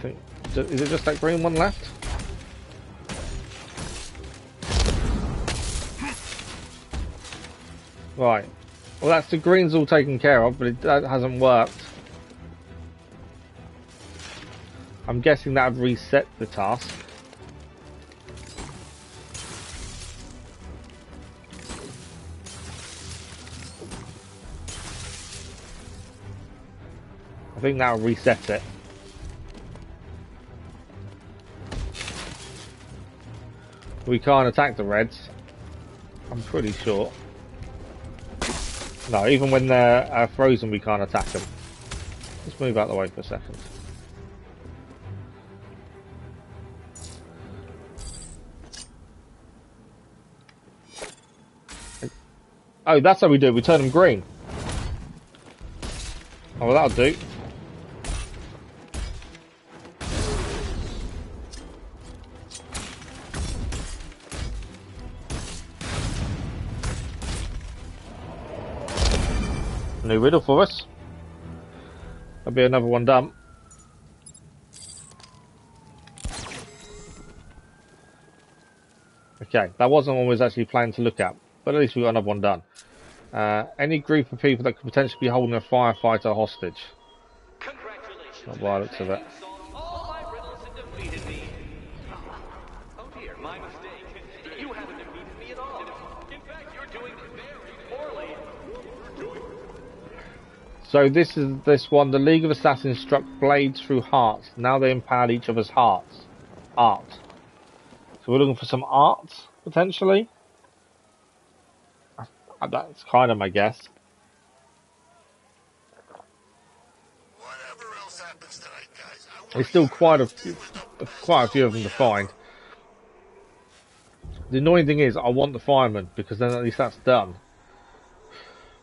think, is it just that green one left? Right. Well, that's the green's all taken care of, but that hasn't worked. I'm guessing that would reset the task. I think that'll reset it. We can't attack the reds. I'm pretty sure. No, even when they're frozen, we can't attack them. Let's move out of the way for a second. Oh, that's how we do it. We turn them green. Oh, well, that'll do. New riddle for us. There'll be another one done. Okay, that wasn't one we was actually planning to look at, but at least we got another one done. Any group of people that could potentially be holding a firefighter hostage. Congratulations. Not by the looks of it. All my riddles and defeated me. Oh dear, my mistake. You haven't defeated me at all. In fact, you're doing very poorly. So this one, the League of Assassins struck blades through hearts. Now they impaled each other's hearts. Art. So we're looking for some art, potentially. That's kind of my guess. Whatever else happens tonight, guys, There's still quite a few of them to find. The annoying thing is, I want the firemen, because then at least that's done.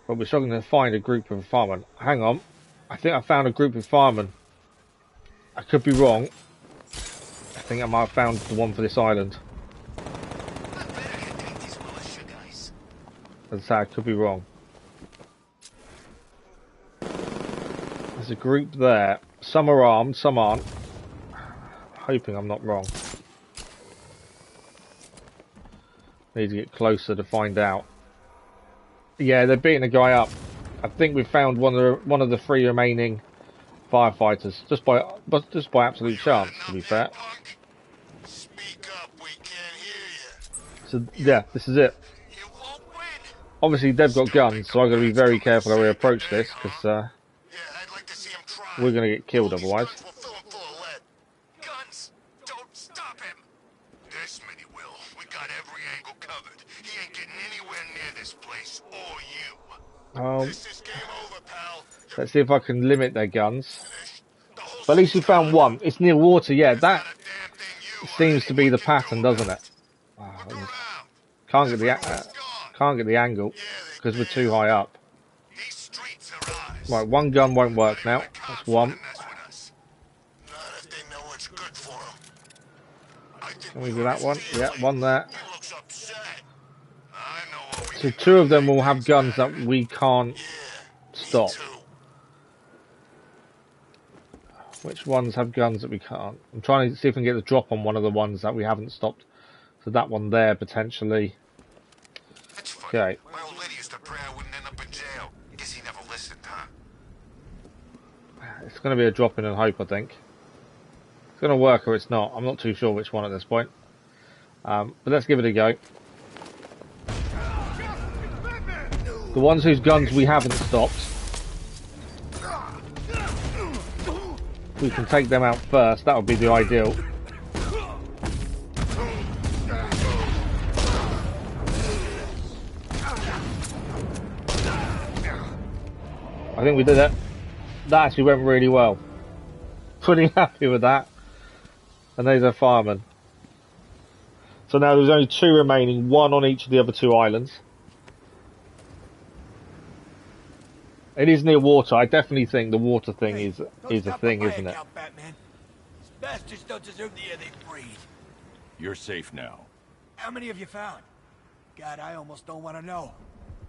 But we're struggling to find a group of firemen. Hang on. I think I found a group of firemen. I could be wrong. I think I might have found the one for this island. As I say, I could be wrong. There's a group there. Some are armed, some aren't. Hoping I'm not wrong. Need to get closer to find out. Yeah, they're beating a guy up. I think we've found one of the 3 remaining firefighters, just by absolute chance, to be fair. Speak up, we can't hear you. So yeah, this is it. You won't win. Obviously, they've got guns, so I've got to be very careful how we approach this, because Yeah, I'd like to see him try. we're going to get killed otherwise. Guns will fill him full of lead. Guns, don't stop him. This many will. We got every angle covered. He ain't getting anywhere near this place or you. This is game over, pal. Let's see if I can limit their guns. Finished. The whole But at least we found one. It's near water, yeah, that not a damn thing you or seems to be the anyone can pattern, do doesn't about it? Oh, Look around. can't get the angle, because we're too high up. These streets are ours. Right, one gun won't work now. That's one. Mess with us. Not if they know what's good for 'em. I think Can we do that one? Yeah, one there. He looks upset. I know what we So can 2 do of them will next have guns time. that we can't Yeah, stop. me too. Which ones have guns that we can't? I'm trying to see if I can get the drop on one of the ones that we haven't stopped. So that one there, potentially. That's funny. Okay. My old lady used to pray I wouldn't end up in jail. Guess he never listened, huh? It's going to be a drop in and hope, I think. It's going to work or it's not. I'm not too sure which one at this point. But let's give it a go. The ones whose guns we haven't stopped, we can take them out first. That would be the ideal. I think we did it. That actually went really well. Pretty happy with that. And there's a fireman. So now there's only 2 remaining, 1 on each of the other 2 islands. It is near water. I definitely think the water thing is a thing, isn't it? Batman. These bastards don't deserve the air they breathe. You're safe now. How many have you found? God, I almost don't want to know.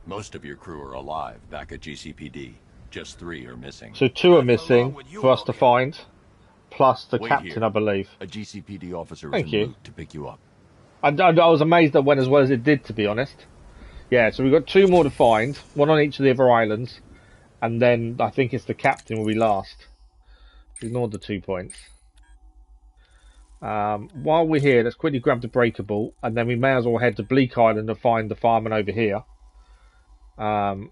Most of your crew are alive back at GCPD. Just 3 are missing. So 2 are missing for us to find. plus the Wait captain, here. I believe. A GCPD officer is Thank en you. route to pick you up. I was amazed that went as well as it did, to be honest. Yeah, so we've got 2 more to find, 1 on each of the other islands, and then I think it's the captain will be last. Ignore the 2 points. While we're here, let's quickly grab the breakable, and then we may as well head to Bleak Island and find the fireman over here. Because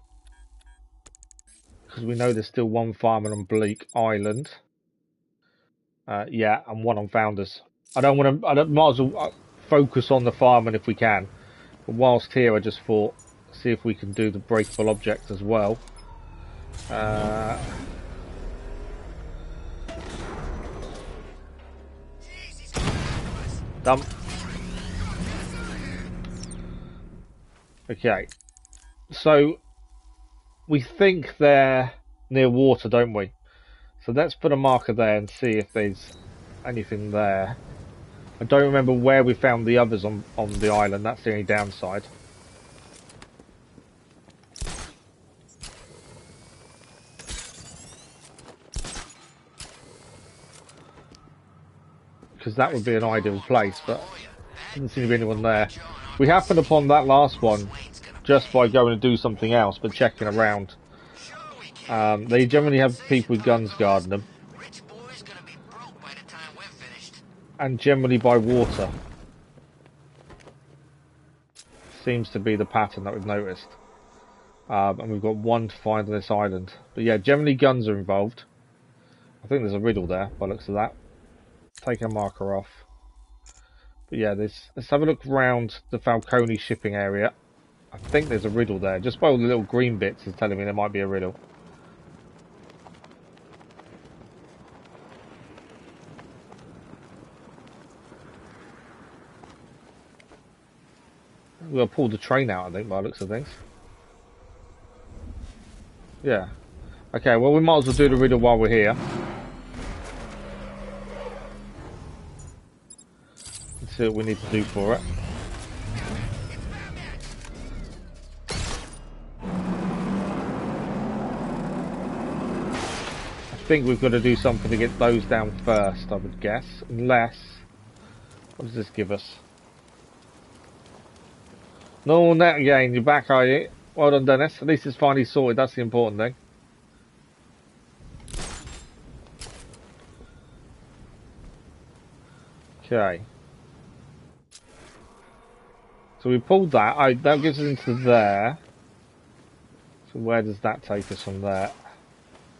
we know there's still 1 fireman on Bleak Island. Yeah, and 1 on Founders. I might as well focus on the fireman if we can. But whilst here, I just thought, see if we can do the breakable object as well. Dump. Okay. So, we think they're near water, don't we? So let's put a marker there and see if there's anything there. I don't remember where we found the others on the island. That's the only downside. Because that would be an ideal place, but didn't seem to be anyone there. We happened upon that last one just by going to do something else, but checking around. They generally have people with guns guarding them. And generally by water. Seems to be the pattern that we've noticed. And we've got 1 to find on this island. But yeah, generally guns are involved. I think there's a riddle there by the looks of that. Take a marker off. But yeah, let's have a look around the Falcone shipping area. I think there's a riddle there. Just by all the little green bits is telling me there might be a riddle. We'll pull the train out, I think, by the looks of things. Yeah. Okay, well, we might as well do the riddle while we're here. Let's see what we need to do for it. I think we've got to do something to get those down first, I would guess. Unless... what does this give us? No net again, you're back, are you? Well done, Dennis. At least it's finally sorted, that's the important thing. Okay. So we pulled that. That gives us into there. So where does that take us from there?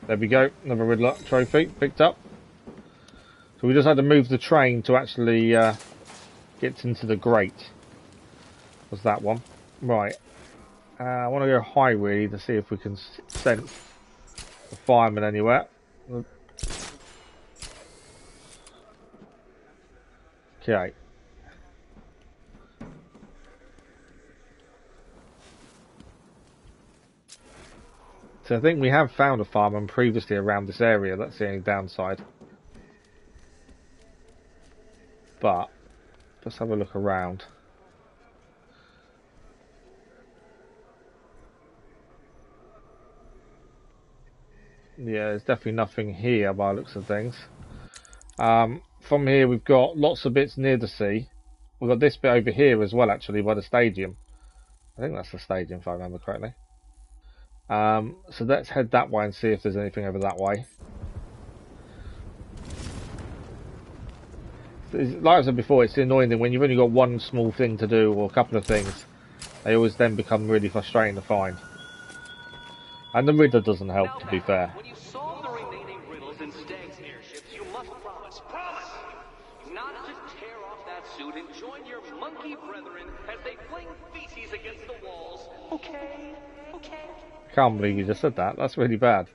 There we go. Another Riddler trophy picked up. So we just had to move the train to actually get into the grate. Was that one? Right. I want to go high really to see if we can sense the fireman anywhere. Okay. So I think we have found a fireman previously around this area. That's the only downside. But let's have a look around. Yeah, there's definitely nothing here by the looks of things. From here we've got lots of bits near the sea. We've got this bit over here as well, actually, by the stadium. I think that's the stadium, if I remember correctly. So let's head that way and see if there's anything over that way. Like I said before, it's the annoying thing when you've only got one small thing to do or a couple of things. They always then become really frustrating to find. And the Riddler doesn't help, to be fair. When you solve the remaining riddles in Stag's airships, you must promise not to tear off that suit and join your monkey brethren as they fling feces against the walls. Okay? Okay? I can't believe you just said that. That's really bad.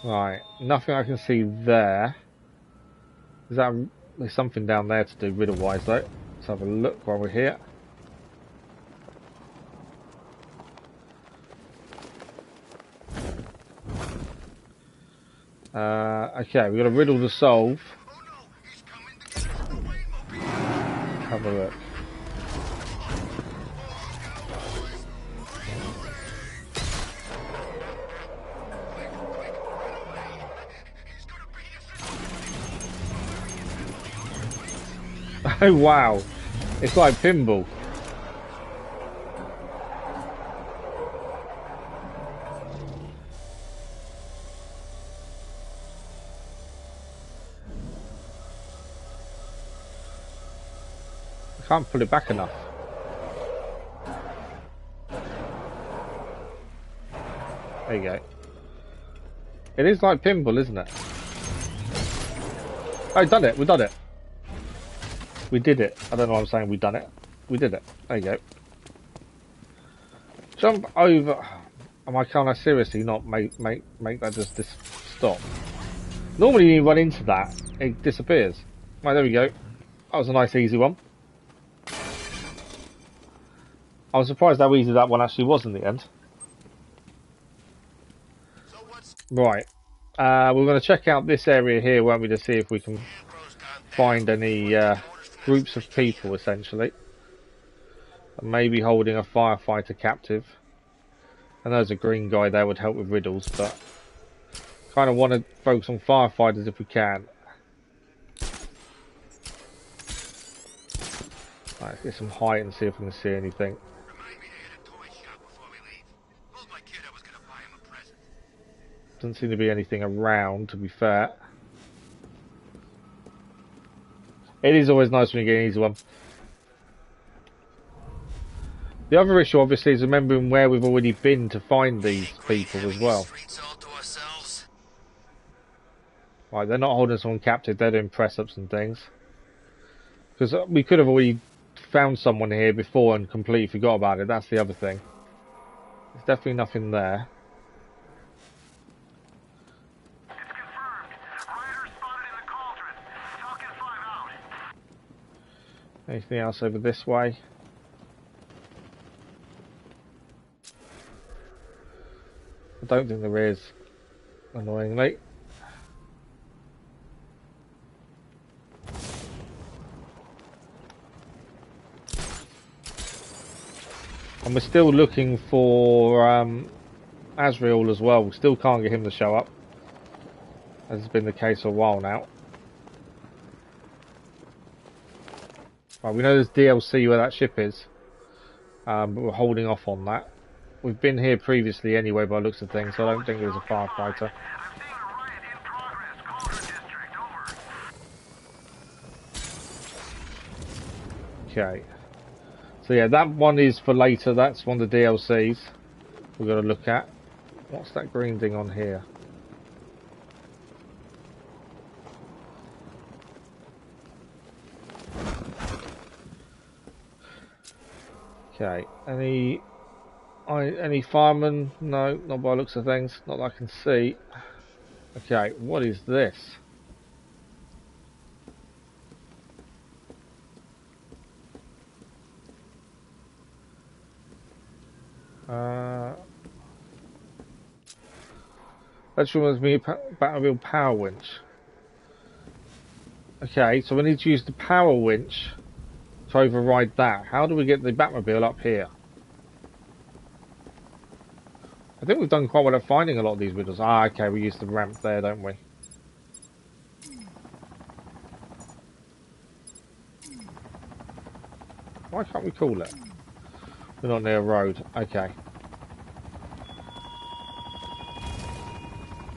Right, nothing I can see there. There's something down there to do riddle-wise though. Let's have a look while we're here. Okay, we've got a riddle to solve. Have a look. Oh wow, it's like pinball. I can't pull it back enough. There you go. It is like pinball, isn't it? Oh, done it. We done it. We did it. I don't know what I'm saying. We done it. We did it. There you go. Jump over. Can I seriously not make that just stop? Normally, when you run into that, it disappears. Right, there we go. That was a nice, easy one. I was surprised how easy that one actually was in the end. Right. We're going to check out this area here, won't we, to see if we can find any groups of people, essentially. Maybe holding a firefighter captive. And there's a green guy there would help with riddles, but kind of want to focus on firefighters if we can. Right, let's get some height and see if we can see anything. Doesn't seem to be anything around, to be fair. It is always nice when you get an easy one. The other issue, obviously, is remembering where we've already been to find these people as well. Right, they're not holding someone captive, they're doing press-ups and things. Because we could have already found someone here before and completely forgot about it, that's the other thing. There's definitely nothing there. Anything else over this way? I don't think there is, annoyingly. And we're still looking for Azreal as well. We still can't get him to show up, as has been the case for a while now. Right, we know there's DLC where that ship is, but we're holding off on that. We've been here previously anyway by the looks of things, so I don't think there's a firefighter. Okay. So yeah, that one is for later, that's one of the DLCs we've got to look at. What's that green thing on here? Okay, any firemen? No, not by the looks of things, not that I can see. Okay, what is this? That reminds me of Batmobile power winch. Okay, so we need to use the power winch to override that. How do we get the Batmobile up here? I think we've done quite well at finding a lot of these riddles. Ah, okay, we use the ramp there, don't we? Why can't we call it? We're not near a road. Okay.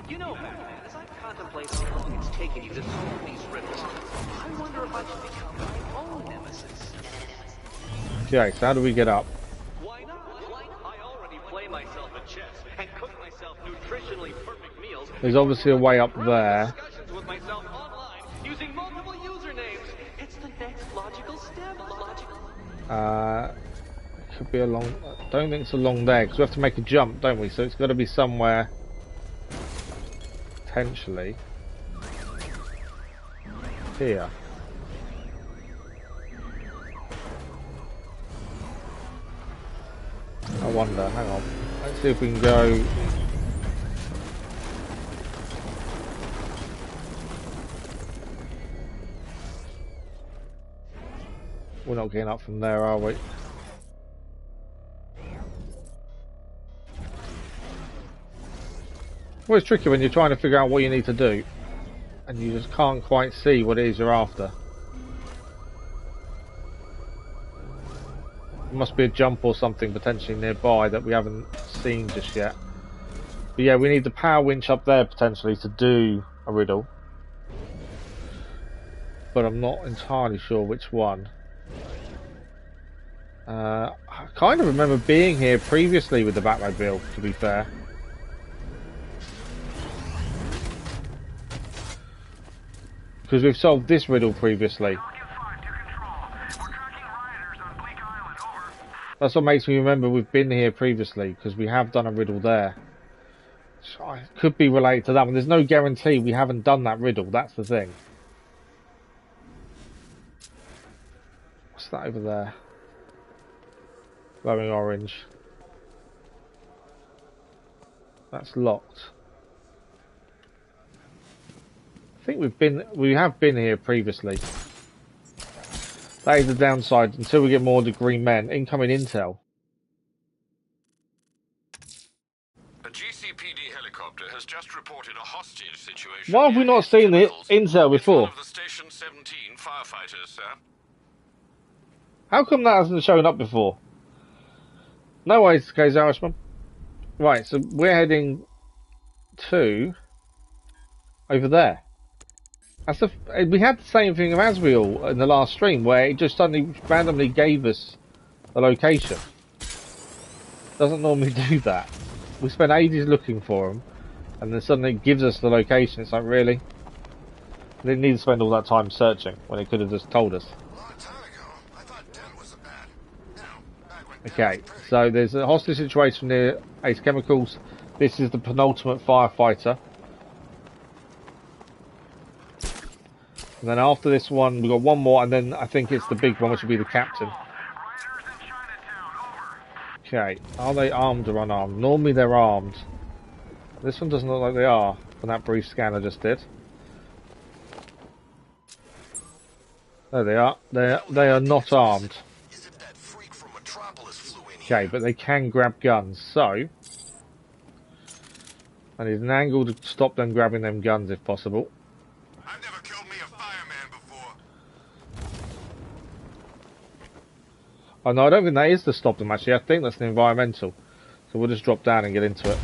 You know, Batman, as I contemplate how long it's taken you to solve these riddles, I wonder if I should become my own nemesis. Okay, so how do we get up? Why not? I already play myself at chess and cook myself nutritionally perfect meals. There's obviously a way up there. Discussions with myself online using multiple usernames. It's the next logical step. Could be along. I don't think it's along there because we have to make a jump, don't we? So it's got to be somewhere. Potentially here. I wonder, hang on. Let's see if we can go. We're not getting up from there, are we? Well, it's tricky when you're trying to figure out what you need to do and you just can't quite see what it is you're after. must be a jump or something potentially nearby that we haven't seen just yet. But yeah, we need the power winch up there potentially to do a riddle. But I'm not entirely sure which one. I kind of remember being here previously with the Batmobile, to be fair. Because we've solved this riddle previously. That's what makes me remember we've been here previously, because we have done a riddle there. So it could be related to that one. There's no guarantee we haven't done that riddle, that's the thing. What's that over there? Glowing orange. That's locked. I think we have been here previously. That is the downside until we get more of the green men. Incoming intel. A GCPD helicopter has just reported a hostage situation. Why have we not seen the intel before? It's one of the Station 17 firefighters, sir. How come that hasn't shown up before? No way it's the case, Irishman. Right, so we're heading to over there. We had the same thing of Azreal in the last stream, where it just suddenly randomly gave us the location. Doesn't normally do that. We spent ages looking for them, and then suddenly it gives us the location. It's like, really? We didn't need to spend all that time searching when it could have just told us. Okay, so there's a hostage situation near Ace Chemicals. This is the penultimate firefighter. And then after this one, we've got one more, and then I think it's the big one, which will be the captain. Okay, are they armed or unarmed? Normally they're armed. This one doesn't look like they are, from that brief scan I just did. There they are. They are not armed. Okay, but they can grab guns, so I need an angle to stop them grabbing them guns if possible. I've never killed me a fireman before. Oh no, I don't think that is to stop them actually. I think that's an environmental. So we'll just drop down and get into it.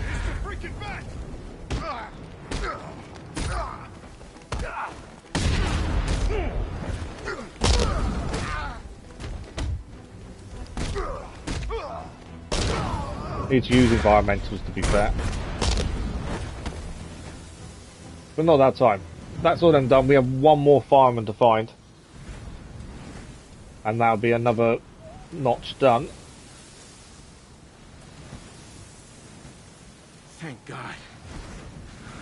Need to use environmentals, to be fair. But not that time. That's all them done. We have one more fireman to find. And that'll be another notch done. Thank God.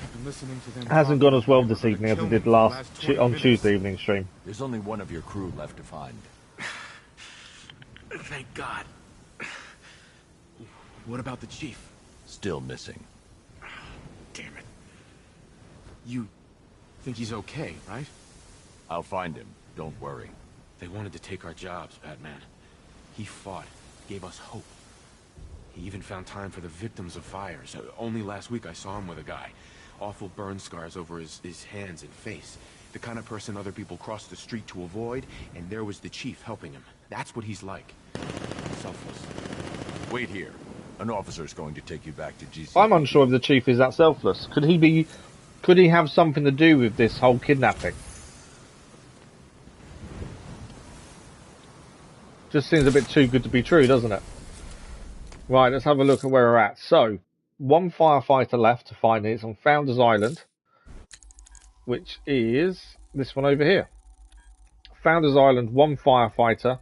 I've been listening to them. Hasn't gone as well this evening as it did on Tuesday evening stream. There's only one of your crew left to find. Thank God. What about the chief? Still missing. Damn it. You think he's okay, right? I'll find him. Don't worry. They wanted to take our jobs, Batman. He fought, gave us hope. He even found time for the victims of fires. Only last week I saw him with a guy. Awful burn scars over his hands and face. The kind of person other people cross the street to avoid, and there was the chief helping him. That's what he's like. Selfless. Wait here. An officer's going to take you back to GC. I'm unsure if the chief is that selfless. Could he have something to do with this whole kidnapping? Just seems a bit too good to be true, doesn't it? Right, let's have a look at where we're at. So, one firefighter left to find it. It's on Founders Island, which is this one over here. Founders Island, one firefighter.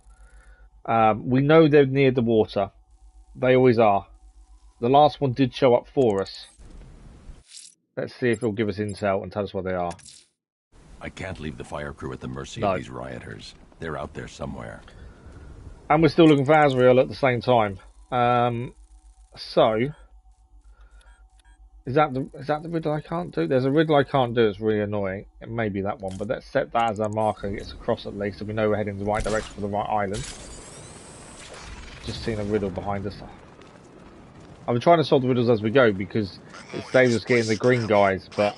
We know they're near the water. They always are. The last one did show up for us. Let's see if it'll give us intel and tell us where they are. I can't leave the fire crew at the mercy of these rioters. They're out there somewhere. And we're still looking for Azreal at the same time. So, is that the riddle I can't do? There's a riddle I can't do. It's really annoying. It may be that one, but let's set that as our marker. It gets across at least, so we know we're heading in the right direction for the right island. Just seen a riddle behind us. I've been trying to solve the riddles as we go because it saves us getting the green guys, but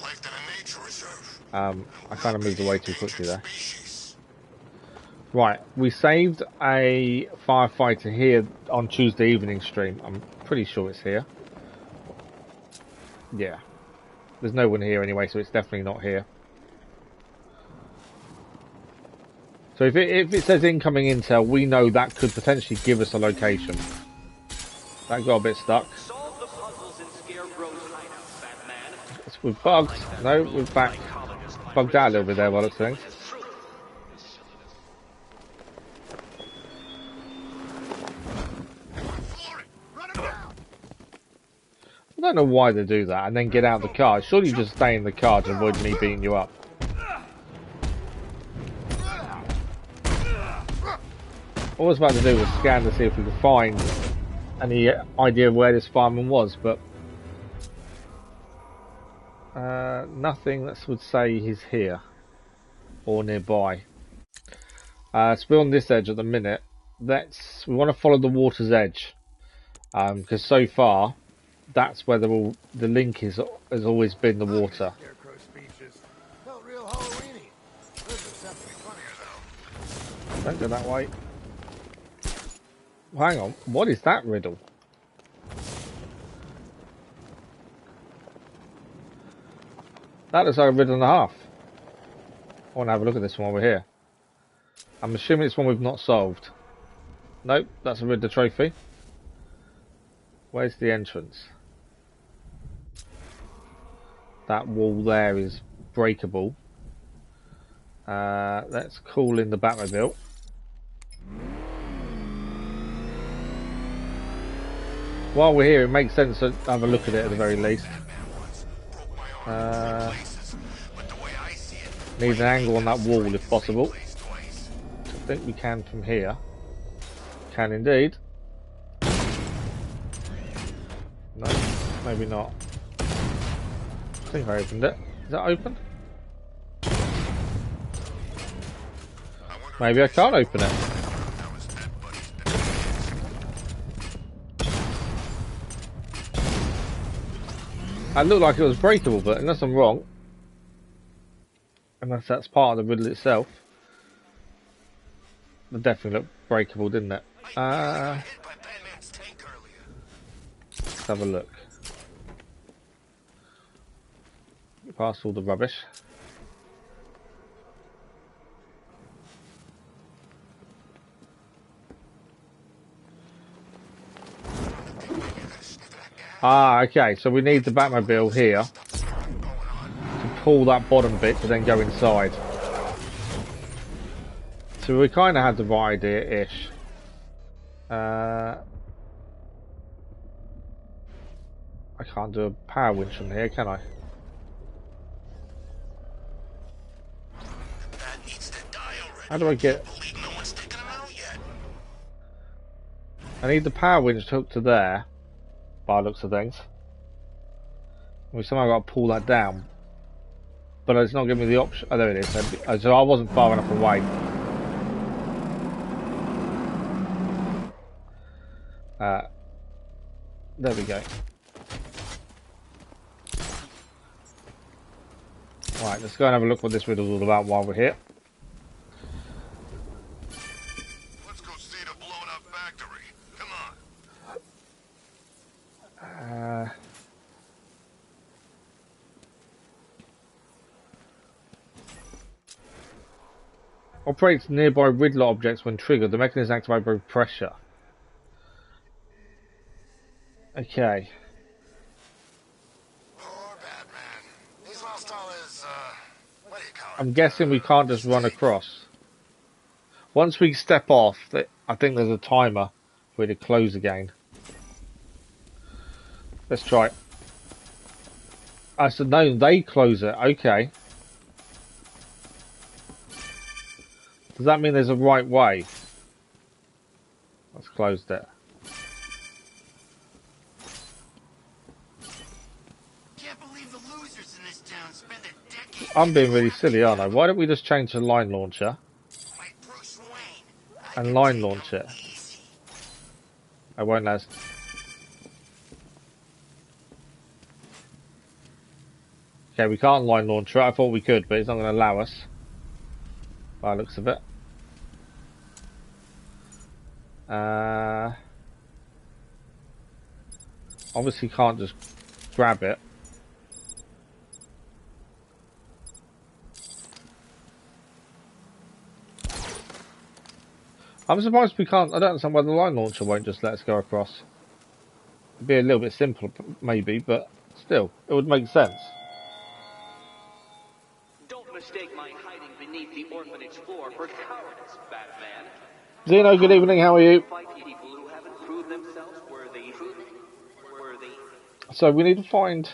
I kind of moved away too quickly there. Right, we saved a firefighter here on Tuesday evening stream. I'm pretty sure it's here. Yeah. There's no one here anyway, so it's definitely not here. So if it says incoming intel, we know that could potentially give us a location. That got a bit stuck. Solve the puzzles in Scarecrow's hideout, Batman. We're bugged. No, we're back. Bugged out a little bit there by the things. I don't know why they do that and then get out of the car. Surely you just stay in the car to avoid me beating you up. All I was about to do was scan to see if we could find any idea of where this fireman was, but nothing that would say he's here or nearby. So we're on this edge at the minute. We want to follow the water's edge, because so far that's where the link has always been the water. Don't go that way. Hang on, what is that riddle? That looks like a riddle and a half. I want to have a look at this one while we're here. I'm assuming it's one we've not solved. Nope, that's a riddle trophy. Where's the entrance? That wall there is breakable. Let's call in the Batmobile. While we're here, it makes sense to have a look at it at the very least. Need an angle on that wall if possible. I think we can from here. Can indeed. No, maybe not. I think I opened it. Is that open? Maybe I can't open it. That looked like it was breakable, but unless I'm wrong, unless that's part of the riddle itself, it definitely looked breakable, didn't it? Let's have a look. Past all the rubbish. Ah, okay, so we need the Batmobile here to pull that bottom bit to then go inside. So we kind of had the right idea-ish. I can't do a power winch from here, can I? How do I get... I need the power winch hooked to there, by the looks of things. We somehow got to pull that down. But it's not giving me the option... Oh, there it is. So I wasn't far enough away. There we go. Right, let's go and have a look what this riddle's all about while we're here. Let's go see the blown up factory. Come on. Operates nearby Riddler objects when triggered. The mechanism activated by pressure. Okay. Poor Batman. He's lost all his, what do you call it? I'm guessing we can't just run across. Once we step off, I think there's a timer for it to close again. Let's try it. I said no, they close it. Okay. Does that mean there's a right way? Let's close it. I'm being really silly, aren't I? Why don't we just change the line launcher and line launch it? I won't let us. Okay, we can't line launch it. I thought we could, but it's not going to allow us. By the looks of it. Obviously can't just grab it. I'm surprised we can't. I don't understand why the line launcher won't just let us go across. It'd be a little bit simpler, maybe, but still, it would make sense. Don't mistake my hiding beneath the orphanage floor for cowardice, Batman. Zeno, good evening. How are you? Fight people who haven't proved themselves worthy. So we need to find.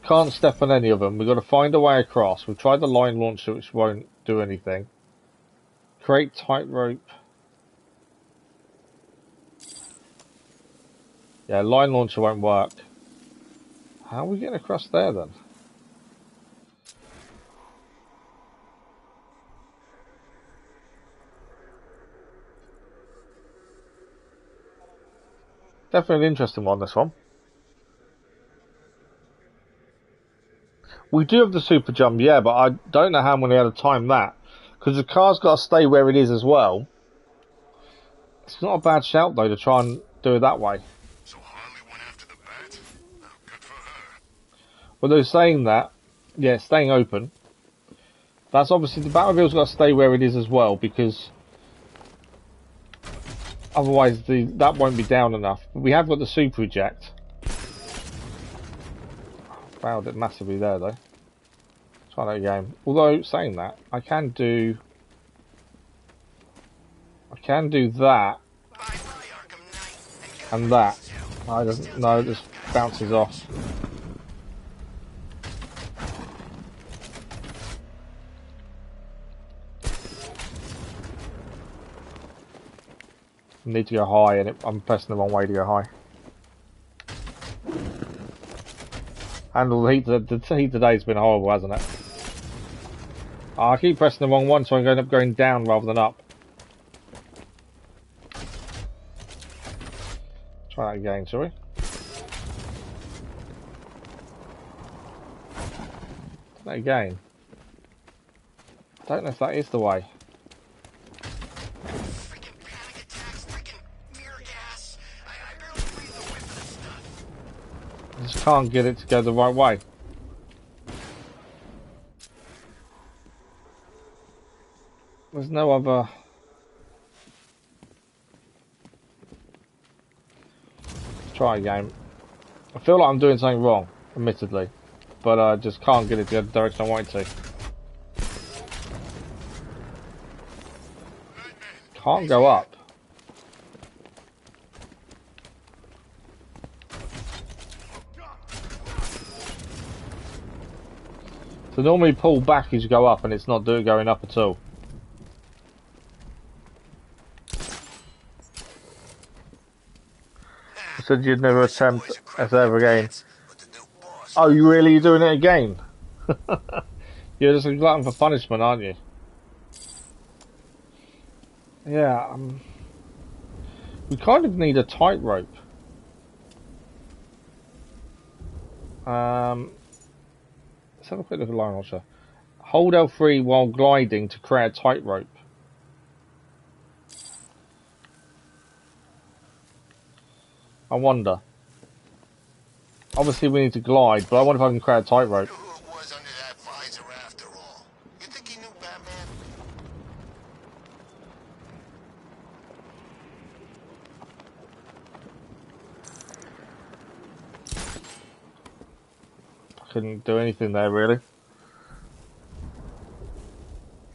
Can't step on any of them. We've got to find a way across. We've tried the line launcher, which won't do anything. Create tightrope. Yeah, line launcher won't work. How are we getting across there then? Definitely an interesting one, this one. We do have the super jump, yeah, but I don't know how I'm going to be able to time that. Because the car's got to stay where it is as well. It's not a bad shout, though, to try and do it that way. So Harley went after the bat? Oh, good for her. Well, they're saying that. Yeah, it's staying open. That's obviously... The Batmobile's got to stay where it is as well, because... Otherwise, that won't be down enough. But we have got the super eject. Failed it massively there, though. Try that again. Although, saying that, I can do that. And that. No, it doesn't. No, it just bounces off. I need to go high, and I'm pressing the wrong way to go high. Handle the heat. The heat today's been horrible, hasn't it? Oh, I keep pressing the wrong one, so I'm going up going down rather than up. Try that again, shall we? Try that again. I don't know if that is the way. Freaking panic attacks, freaking mirror gas. I barely breathe the whiff of this stuff. I just can't get it to go the right way. There's no other... Let's try again. I feel like I'm doing something wrong, admittedly. But I just can't get it to go the direction I want it to. Can't go up. So normally pull back as you go up, and it's not going up at all. You said you'd never attempt as ever again. Oh, you really doing it again? You're just a glutton for punishment, aren't you? Yeah, we kind of need a tightrope. Let's have a quick look at line launcher. Hold L3 while gliding to create a tightrope. I wonder. Obviously we need to glide, but I wonder if I can create a tightrope. Who it was under that visor after all? You think he knew Batman? I couldn't do anything there, really.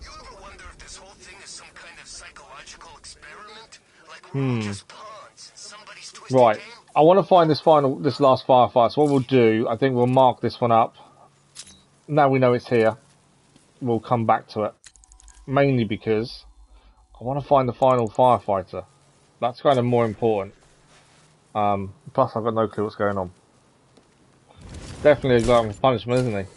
You ever wonder if this whole thing is some kind of psychological experiment? Like we're just pawns in somebody's twisted Right. game? I want to find this last firefight. So what we'll do, I think we'll mark this one up. Now we know it's here. We'll come back to it. Mainly because I want to find the final firefighter. That's kind of more important. Plus I've got no clue what's going on. Definitely a glutton for punishment, isn't he?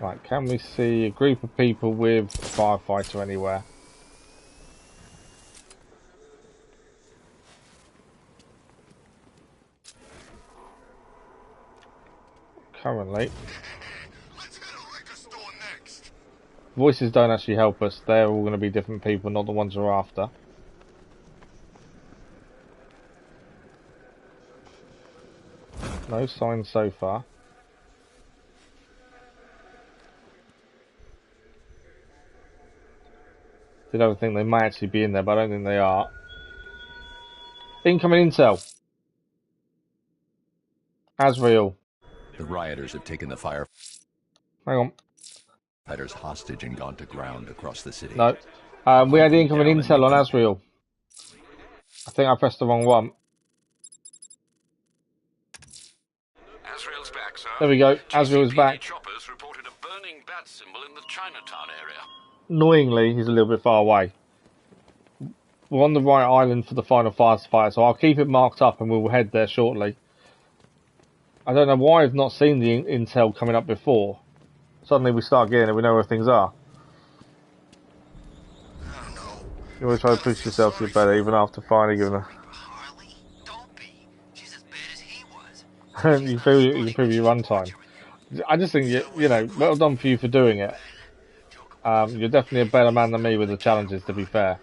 Right, can we see a group of people with a firefighter anywhere? currently. Let's hit a liquor store next. Voices don't actually help us. They're all going to be different people, not the ones we're after. No signs so far. Did ever think they might actually be in there, but I don't think they are. Incoming intel. Azreal. The rioters have taken the Hang on. firefighters hostage and gone to ground across the city. No. We had incoming intel on Azreal. I think I pressed the wrong one. Azrael's back, sir. There we go. Azreal's back. Choppers reported a burning bat symbol in the Chinatown area. Annoyingly, he's a little bit far away. We're on the right island for the final firefight, so I'll keep it marked up and we'll head there shortly. I don't know why I've not seen the intel coming up before. Suddenly we start getting it, we know where things are. I don't know. You always try to push yourself to get better, even after finally giving a... Harley? Don't be. She's as bad as he was. you feel you improve your runtime. I just think, you know, well done for you for doing it. You're definitely a better man than me with the challenges, to be fair.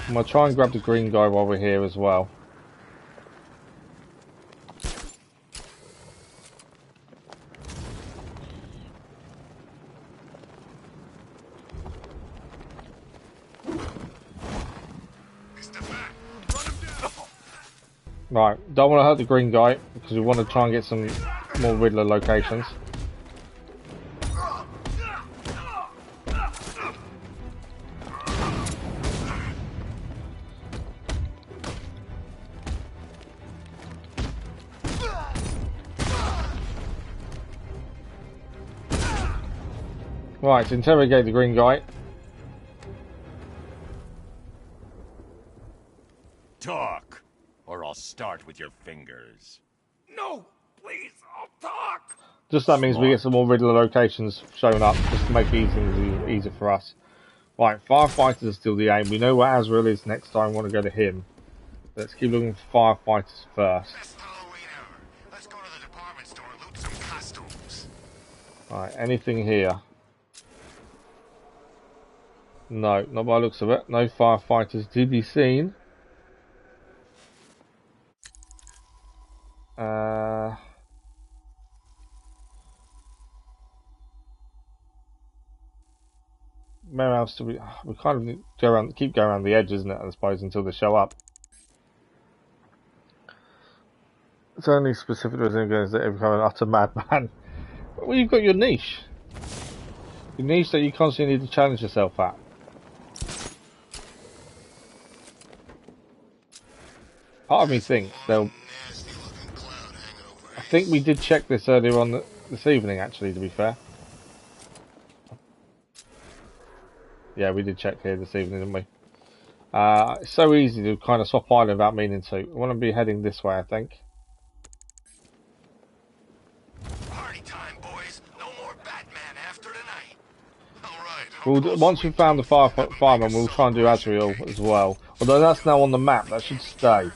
I'm going to try and grab the green guy while we're here as well. Right, don't want to hurt the green guy because we want to try and get some more Riddler locations. Right, interrogate the green guy. Talk, or I'll start with your fingers. No, please, I'll talk. Just that means we get some more Riddler locations showing up, just to make it easier for us. Right, firefighters are still the aim. We know where Azreal is next time. We want to go to him. Let's keep looking for firefighters first. Best Halloween ever. Let's go to the department store and loot some costumes. Right, anything here? No, not by the looks of it. No firefighters to be seen. Where else do we kind of need to go around, keep going around the edge, isn't it, I suppose, until they show up. It's only specific to things that become an utter madman. Well, you've got your niche. Your niche that you constantly need to challenge yourself at. Part of me thinks they'll... I think we did check this earlier on this evening, actually, to be fair. Yeah, we did check here this evening, didn't we? It's so easy to kind of swap island without meaning to. I want to be heading this way, I think. Party time, boys. No more Batman after tonight. Once we've found the fireman, we'll try and do Azreal as well. Although that's now on the map, that should stay.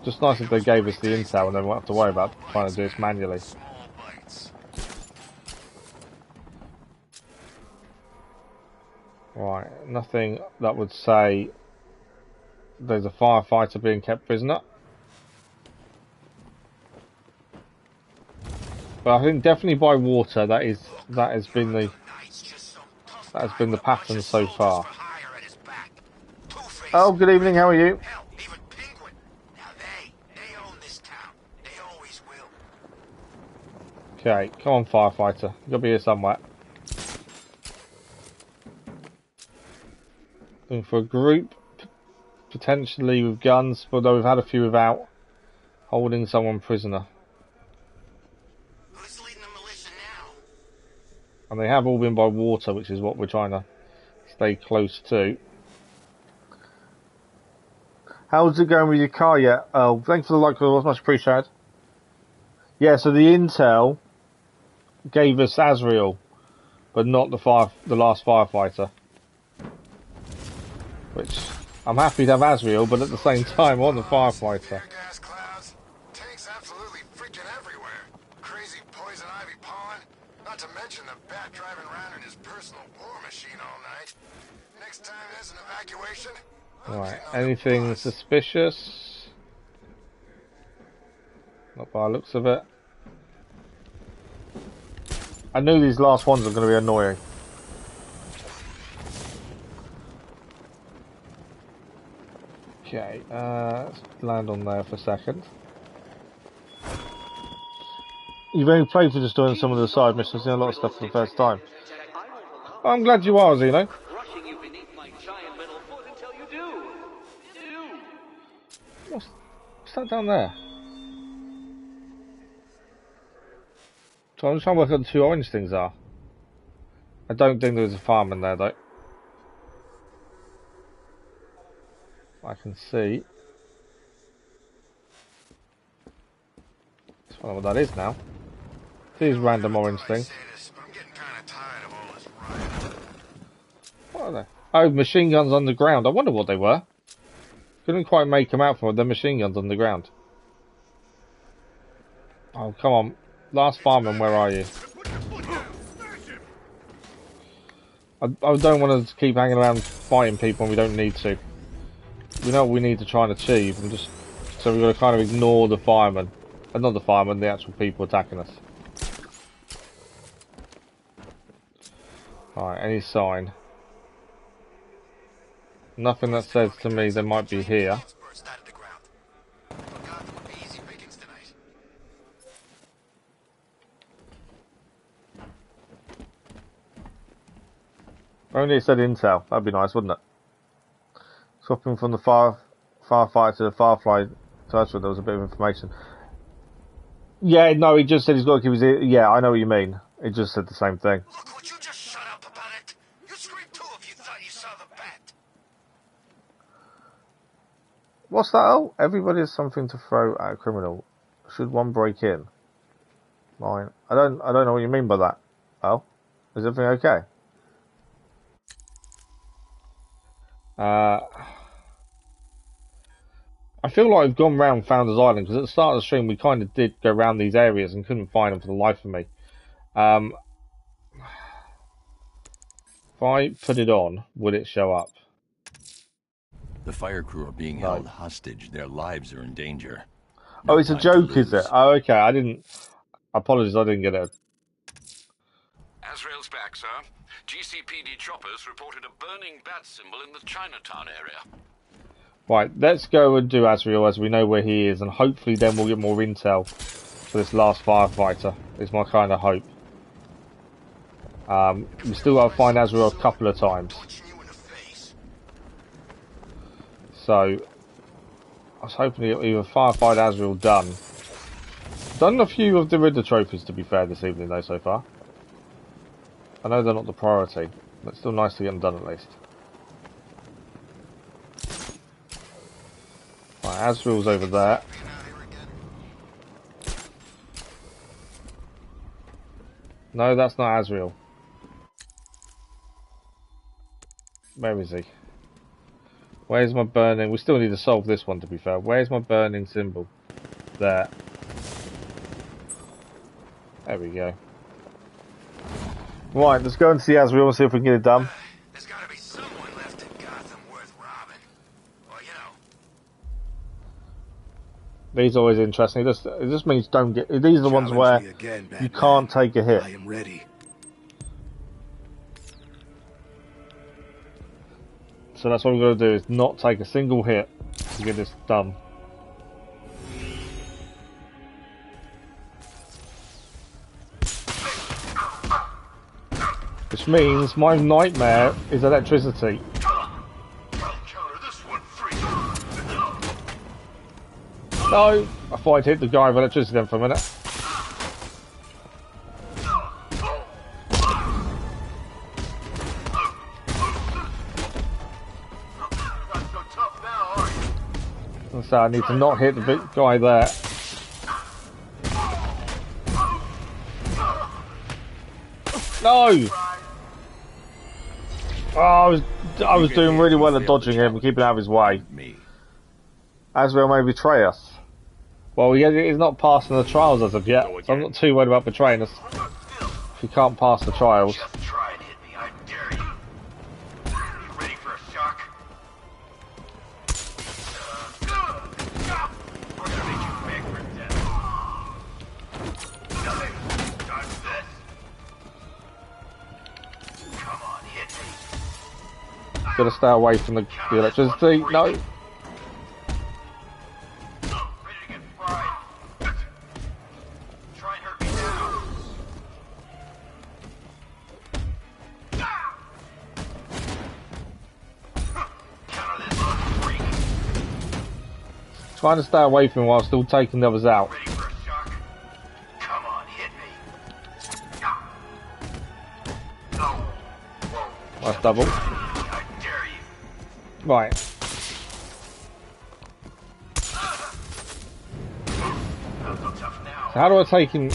Just nice if they gave us the intel and then we won't have to worry about trying to do this manually. Right, nothing that would say there's a firefighter being kept prisoner. But I think definitely by water that has been the pattern so far. Oh, good evening, how are you? Okay, come on firefighter, you'll be here somewhere. Looking for a group, potentially with guns, although we've had a few without, holding someone prisoner. Who's leading the militia now? And they have all been by water, which is what we're trying to stay close to. How's it going with your car yet? Oh, thanks for the like, it was much appreciated. Yeah, so the intel gave us Azreal, but not the last firefighter. Which, I'm happy to have Azreal, but at the same time, I want the firefighter. not driving around in his personal war machine all night. Next time there's an evacuation, Right, anything suspicious? Not by the looks of it. I knew these last ones are going to be annoying. Okay, let's land on there for a second. You've only played for just doing some of the side missions and a lot of stuff for the first time. I'm glad you are, Zeno. Crushing you beneath my giant metal foot until you do. What's that down there? So I'm just trying to work out what the two orange things are. I don't think there's a farm in there though. I can see. Let's find out what that is now. These random orange things. What are they? Oh, machine guns on the ground. I wonder what they were. Couldn't quite make them out for the machine guns on the ground. Oh, come on. Last fireman, where are you? I don't want to keep hanging around fighting people when we don't need to. We know what we need to try and achieve. So we've got to kind of ignore the firemen. Not the firemen, the actual people attacking us. Alright, any sign? Nothing that says to me they might be here. Only it said intel. That'd be nice, wouldn't it? Swapping from the firefighter to the firefly to Azreal, there was a bit of information. Yeah, no, he just said he's got to keep his ear. Yeah, I know what you mean. He just said the same thing. Look, would you just shut up about it? You screamed too if you thought you saw the bat. What's that? Oh, everybody has something to throw at a criminal. Should one break in? Mine. I don't know what you mean by that. Oh, is everything okay? I feel like I've gone round Founders Island because at the start of the stream we kind of did go around these areas and couldn't find them for the life of me. If I put it on, would it show up? The fire crew are being held hostage. Their lives are in danger. Oh, it's a joke, is it? Oh, okay. I didn't. Apologies, I didn't get it. Azrael's back, sir. GCPD choppers reported a burning bat symbol in the Chinatown area. Right, let's go and do Azreal as we know where he is, and hopefully then we'll get more intel for this last firefighter, is my kind of hope. We still got to find Azreal a couple of times. So, I was hoping to get either firefight Azreal done. Done a few of the Riddler trophies, to be fair, this evening though, so far. I know they're not the priority, but it's still nice to get them done at least. Right, Azrael's over there. No, that's not Azreal. Where is he? Where's my burning? We still need to solve this one, to be fair. Where's my burning symbol? There. There we go. Right, let's go and see Azreal and see if we can get it done. There's got to be someone left in Gotham worth robbing. Well, you know. These are always interesting. It just means don't get. These are the ones where you can't take a hit. I am ready. So that's what we're going to do, is not take a single hit to get this done. Which means my nightmare is electricity. No! I thought I'd hit the guy with electricity then for a minute. So I need to not hit the big guy there. No! Oh, I was doing really well at dodging him and keeping out of his way. Azreal may betray us. Well, he's not passing the trials as of yet, so I'm not too worried about betraying us. If you can't pass the trials. Just try and hit me, I dare you. You ready for a shock? We're gonna make you beg for death. Nothing. Dodge this. Come on, hit me. Gotta stay away from the electricity. No. Ready to get fried. Try and hurt me now. Counter this little freak. Trying to stay away from him while still taking the others out. Ready for a shock? Come on, hit me. No. Whoa. That's double. I dare you. Right. Not so tough now. So how do I take him?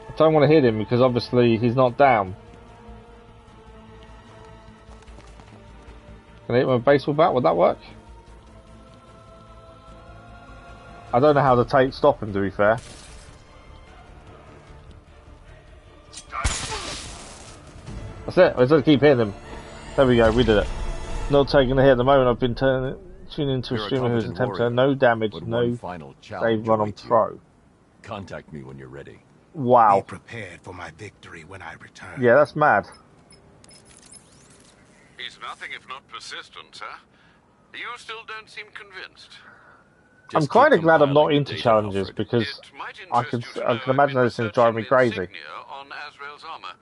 I don't want to hit him because obviously he's not down. Can I hit him with a baseball bat? Would that work? I don't know how to stop him, to be fair. That's it. I just keep hitting him. There we go. We did it. Not taking a hit at the moment. I've been tuning into a streamer who's attempting no damage, no save run on throw. Contact me when you're ready. Wow. Be prepared for my victory when I return. Yeah, that's mad. He's nothing if not persistent, sir. You still don't seem convinced. I'm kind of glad I'm not into challenges because I can imagine those things drive me crazy. On Azrael's armor,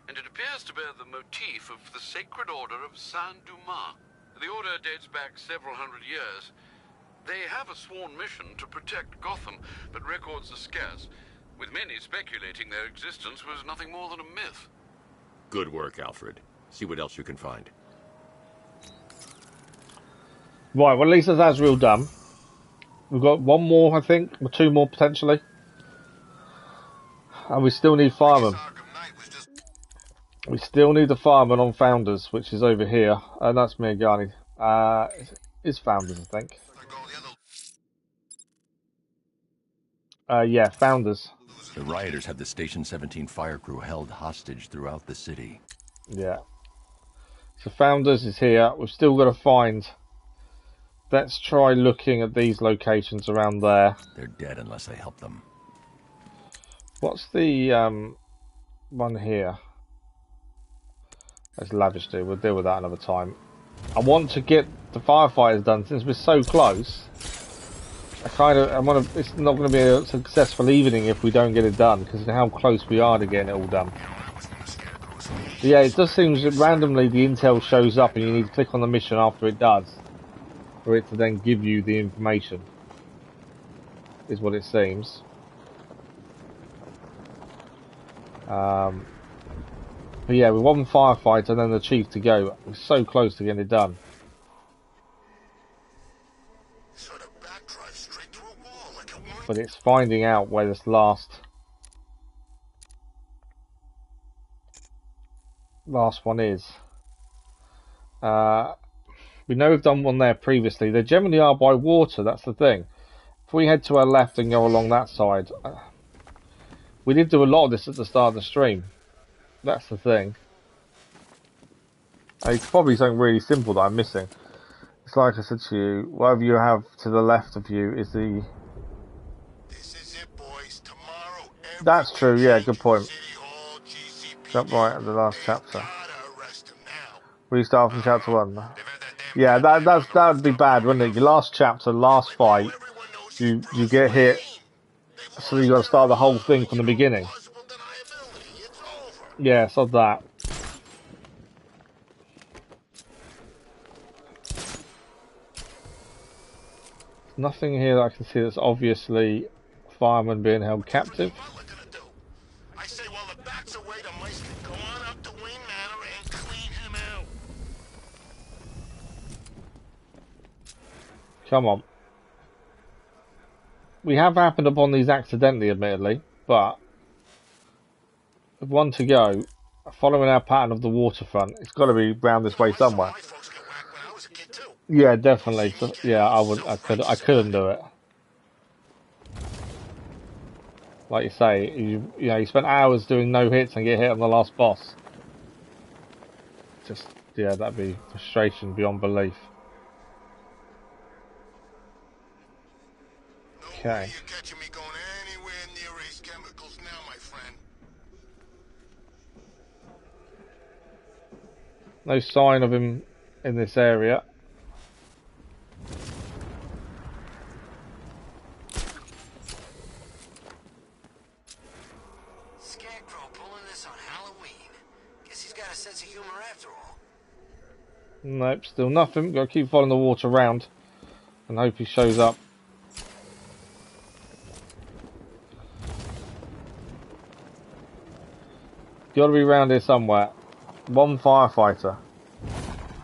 and it appears to bear the motif of the Sacred Order of Saint-Dumas. The order dates back several hundred years. They have a sworn mission to protect Gotham, but records are scarce, with many speculating their existence was nothing more than a myth. Good work, Alfred. See what else you can find. Right, well at least that's Azreal done. We've got one more, I think, or two more potentially. And we still need firemen. We still need the fireman on Founders, which is over here. And that's Miyagani. It's Founders, I think. Yeah, Founders. The rioters have the Station 17 fire crew held hostage throughout the city. Yeah. So Founders is here. We've still got to find... Let's try looking at these locations around there. They're dead unless I help them. What's the one here? Let's lavish do. We'll deal with that another time. I want to get the firefighters done since we're so close. I want to. It's not going to be a successful evening if we don't get it done because of how close we are to getting it all done. But yeah, it does seem that randomly the intel shows up and you need to click on the mission after it does. For it to then give you the information, is what it seems. But yeah, with one firefighter and then the chief to go, we're so close to getting it done. But it's finding out where this last one is. We know we've done one there previously. They generally are by water, that's the thing. If we head to our left and go along that side... we did do a lot of this at the start of the stream. That's the thing. It's probably something really simple that I'm missing. It's like I said to you, whatever you have to the left of you is the... This is it, boys. Tomorrow, that's true, yeah, good point. Jump right at the last chapter. Restart from chapter 1. Yeah, that would be bad, wouldn't it? Your last chapter, last fight, you get hit, so you got to start the whole thing from the beginning. Yeah, so that. Nothing here that I can see that's obviously firemen being held captive. I say while the bats await a mice, go on up to Wayne Manor and clean him out. Come on. We have happened upon these accidentally, admittedly, but with one to go, following our pattern of the waterfront, it's got to be round this way somewhere. Yeah, definitely. So, yeah, I couldn't do it. Like you say, you spent hours doing no hits and get hit on the last boss. Just, yeah, that'd be frustration beyond belief. Okay. You're catching me going anywhere near Ace Chemicals now, my friend. No sign of him in this area. Scarecrow pulling this on Halloween. Guess he's got a sense of humor after all. Nope, still nothing. Gotta keep following the water around and hope he shows up. Gotta be around here somewhere. One firefighter.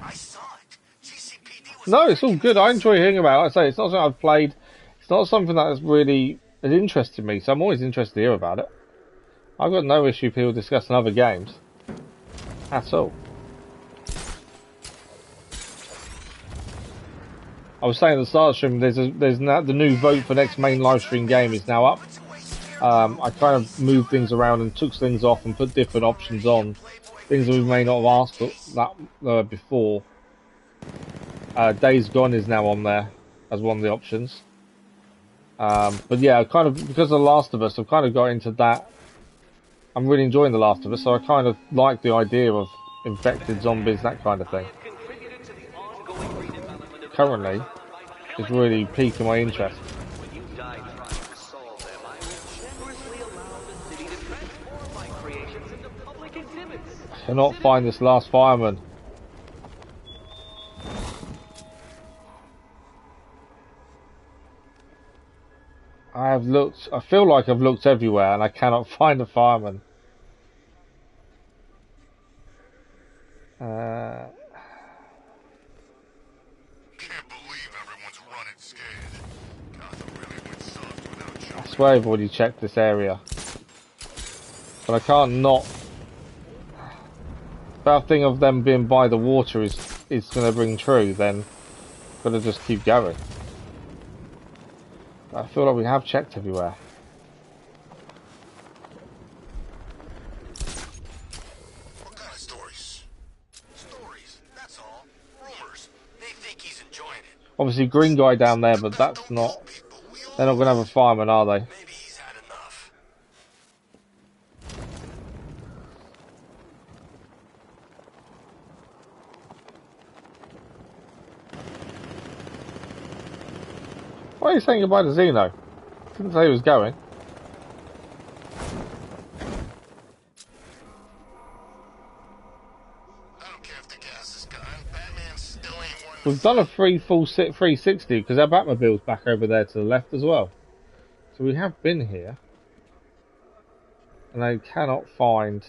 I saw it. GCPD was No, it's all good. I enjoy hearing about it. Like I say, it's not something I've played. It's not something that has interested me, so I'm always interested to hear about it. I've got no issue people discussing other games. At all. I was saying at the start of the stream, there's now the new vote for next main live stream game is now up. I kind of moved things around and took things off and put different options on. Things that we may not have asked that before. Days Gone is now on there as one of the options. But yeah, kind of because of The Last of Us, I've kind of got into that. I'm really enjoying The Last of Us, so I kind of like the idea of infected zombies, that kind of thing. Currently, it's really piquing my interest. I cannot find this last fireman. I feel like I've looked everywhere and I cannot find a fireman. Can't believe everyone's running scared. Gotham really went soft without Joe. I swear I've already checked this area. But I can't not. That thing of them being by the water is going to ring true, then I'm going to just keep going. I feel like we have checked everywhere. What kind of stories? Stories, that's all. Rumors. They think he's enjoying it. Obviously, green guy down there, but that's not. They're not going to have a fireman, are they? Maybe he's had enough. Why are you saying goodbye to Zeno? Didn't say he was going. I don't care if the gas is gone. Batman still ain't one. We've done a full 360 because our Batmobile's back over there to the left as well. So we have been here. And I cannot find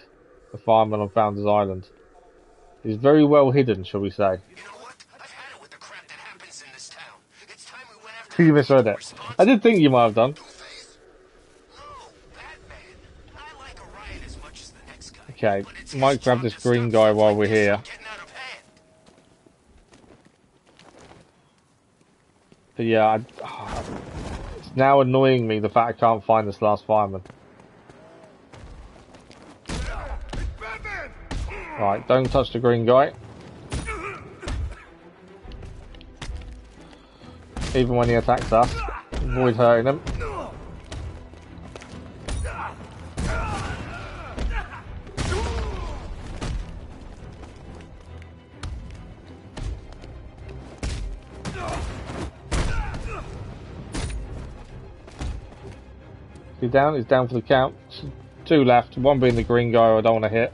the fireman on Founders Island. He's very well hidden, shall we say. You know what? I've had it with the crap that happens in this town. It's time we went after You misread it. I did think you might have done. Two-Face. No, Batman. I like a riot as much as the next guy. Okay, But it's might his grab job this to green stop guy stuff while like we're this here. from getting out of hand. But yeah, it's now annoying me the fact I can't find this last fireman. Right, don't touch the green guy. Even when he attacks us, avoid hurting him. He's down, he's down for the count. Two left, one being the green guy I don't want to hit.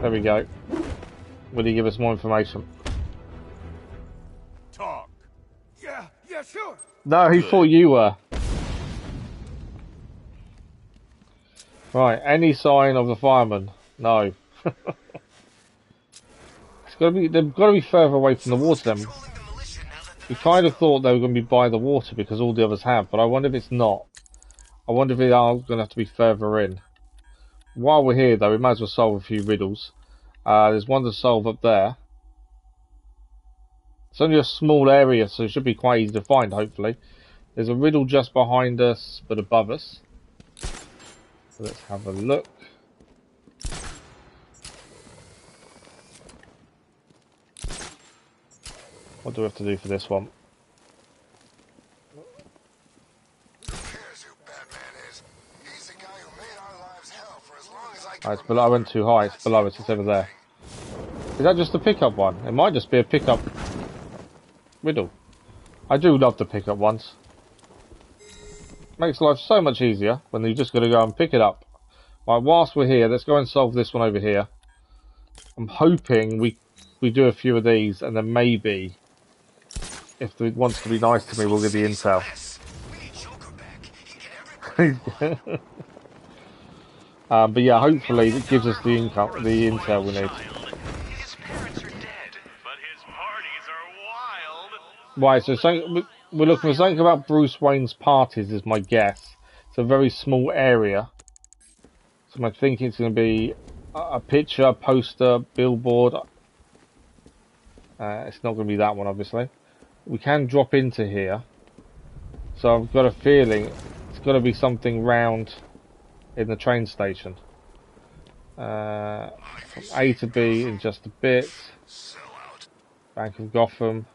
There we go. Will he give us more information? Talk. Yeah, sure. No, he thought you were. Right, any sign of the fireman? No. They've got to be further away from the water then. We kind of thought they were going to be by the water because all the others have, but I wonder if it's not. I wonder if they are going to have to be further in. While we're here though, we might as well solve a few riddles. There's one to solve up there. It's only a small area, so it should be quite easy to find, hopefully. There's a riddle just behind us, but above us. let's have a look. What do we have to do for this one? It's below. I went too high. It's below us. It's over there. Is that just a pickup one? It might just be a pickup riddle. I do love the pickup ones. Makes life so much easier when you just got to go and pick it up. Right, whilst we're here, let's go and solve this one over here. I'm hoping we do a few of these, and then maybe, if it wants to be nice to me, we'll get the intel. But yeah, hopefully it gives us the intel we need. His parents are dead, but his parties are wild. Right, so we're looking for something about Bruce Wayne's parties, is my guess. It's a very small area. So I think it's going to be a picture, poster, billboard. It's not going to be that one, obviously. We can drop into here. So I've got a feeling it's got to be something round in the train station. From A to B in just a bit. Bank of Gotham.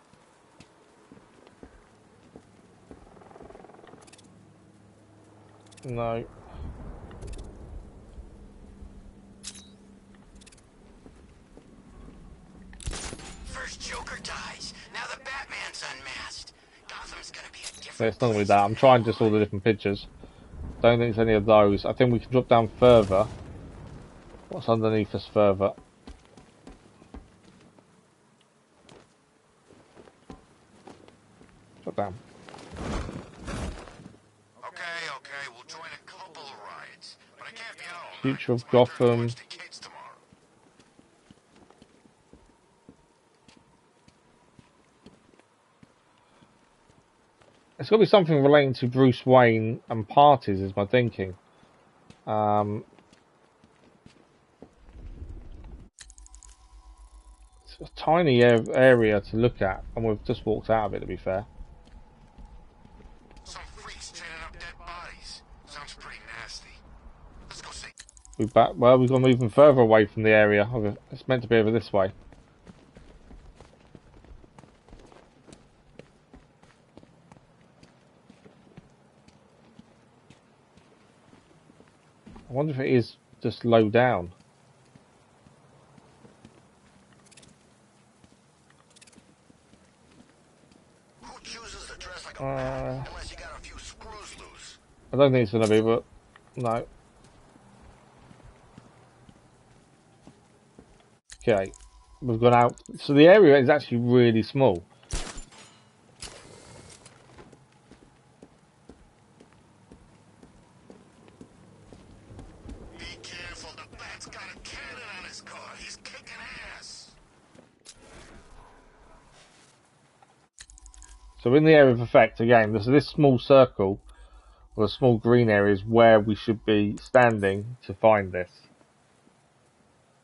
No. First Joker dies. Now the Batman's unmasked. Gotham's gonna be a different. It's not going to be that. I'm trying just all the different pictures. Don't think it's any of those. I think we can drop down further. What's underneath us further? Drop down. Okay, we'll join a couple of riots, but I can't be at home. Future of Gotham. It's got to be something relating to Bruce Wayne and parties, is my thinking. It's a tiny area to look at, and we've just walked out of it, to be fair. Some freaks chaining up dead bodies. Sounds pretty nasty. Let's go see. We've gone even further away from the area. It's meant to be over this way. I wonder if it is just low down. Who chooses to dress like a bat unless you got a few screws loose? I don't think it's going to be, but no. Okay, we've gone out. So the area is actually really small. So in the area of effect, again, this small circle, or a small green area, is where we should be standing to find this.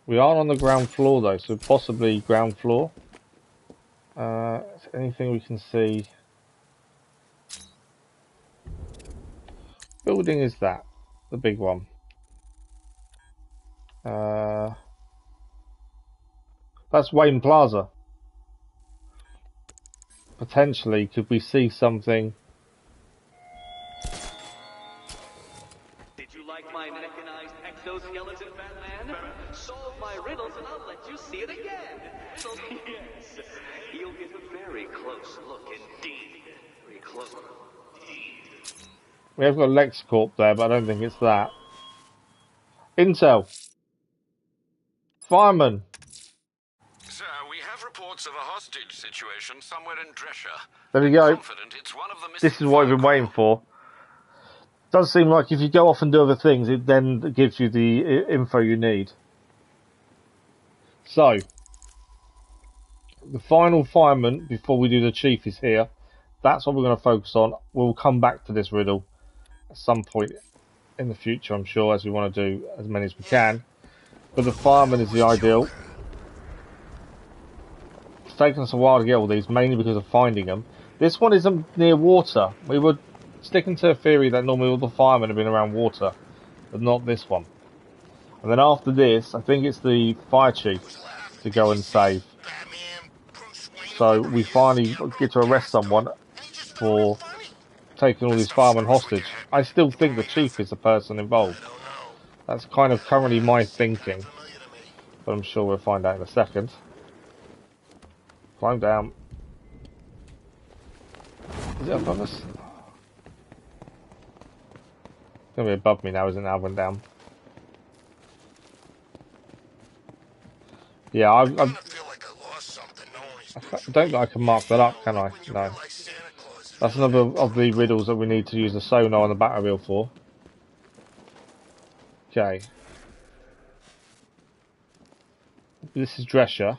We are on the ground floor though, so possibly ground floor. Is there anything we can see? Building is that, the big one. That's Wayne Plaza. Potentially, could we see something? Did you like my mechanized exoskeleton, Batman? Solve my riddles and I'll let you see it again. Yes, you'll get a very close look indeed. Very close indeed. We have got LexCorp there, but I don't think it's that. Intel. Fireman. Sir, we have reports of a hostage situation somewhere in Drescher. There we go. Confident it's one of the missing This is what we've been waiting for. Does seem like if you go off and do other things, it then gives you the info you need. So, the final fireman before we do the chief is here. That's what we're going to focus on. We'll come back to this riddle at some point in the future, I'm sure, as we want to do as many as we can. But the fireman is the ideal. It's taken us a while to get all these, mainly because of finding them. This one isn't near water. We were sticking to a theory that normally all the firemen have been around water. but not this one. And then after this, I think it's the fire chief to go and save. So we finally get to arrest someone for taking all these firemen hostage. I still think the chief is the person involved. That's kind of currently my thinking, but I'm sure we'll find out in a second. Climb down. Is it above us? It's gonna be above me now, isn't it? I went down. Yeah, I don't think I can mark that up, can I? No. That's another of the riddles that we need to use the sonar on the battle reel for. Okay. This is Drescher.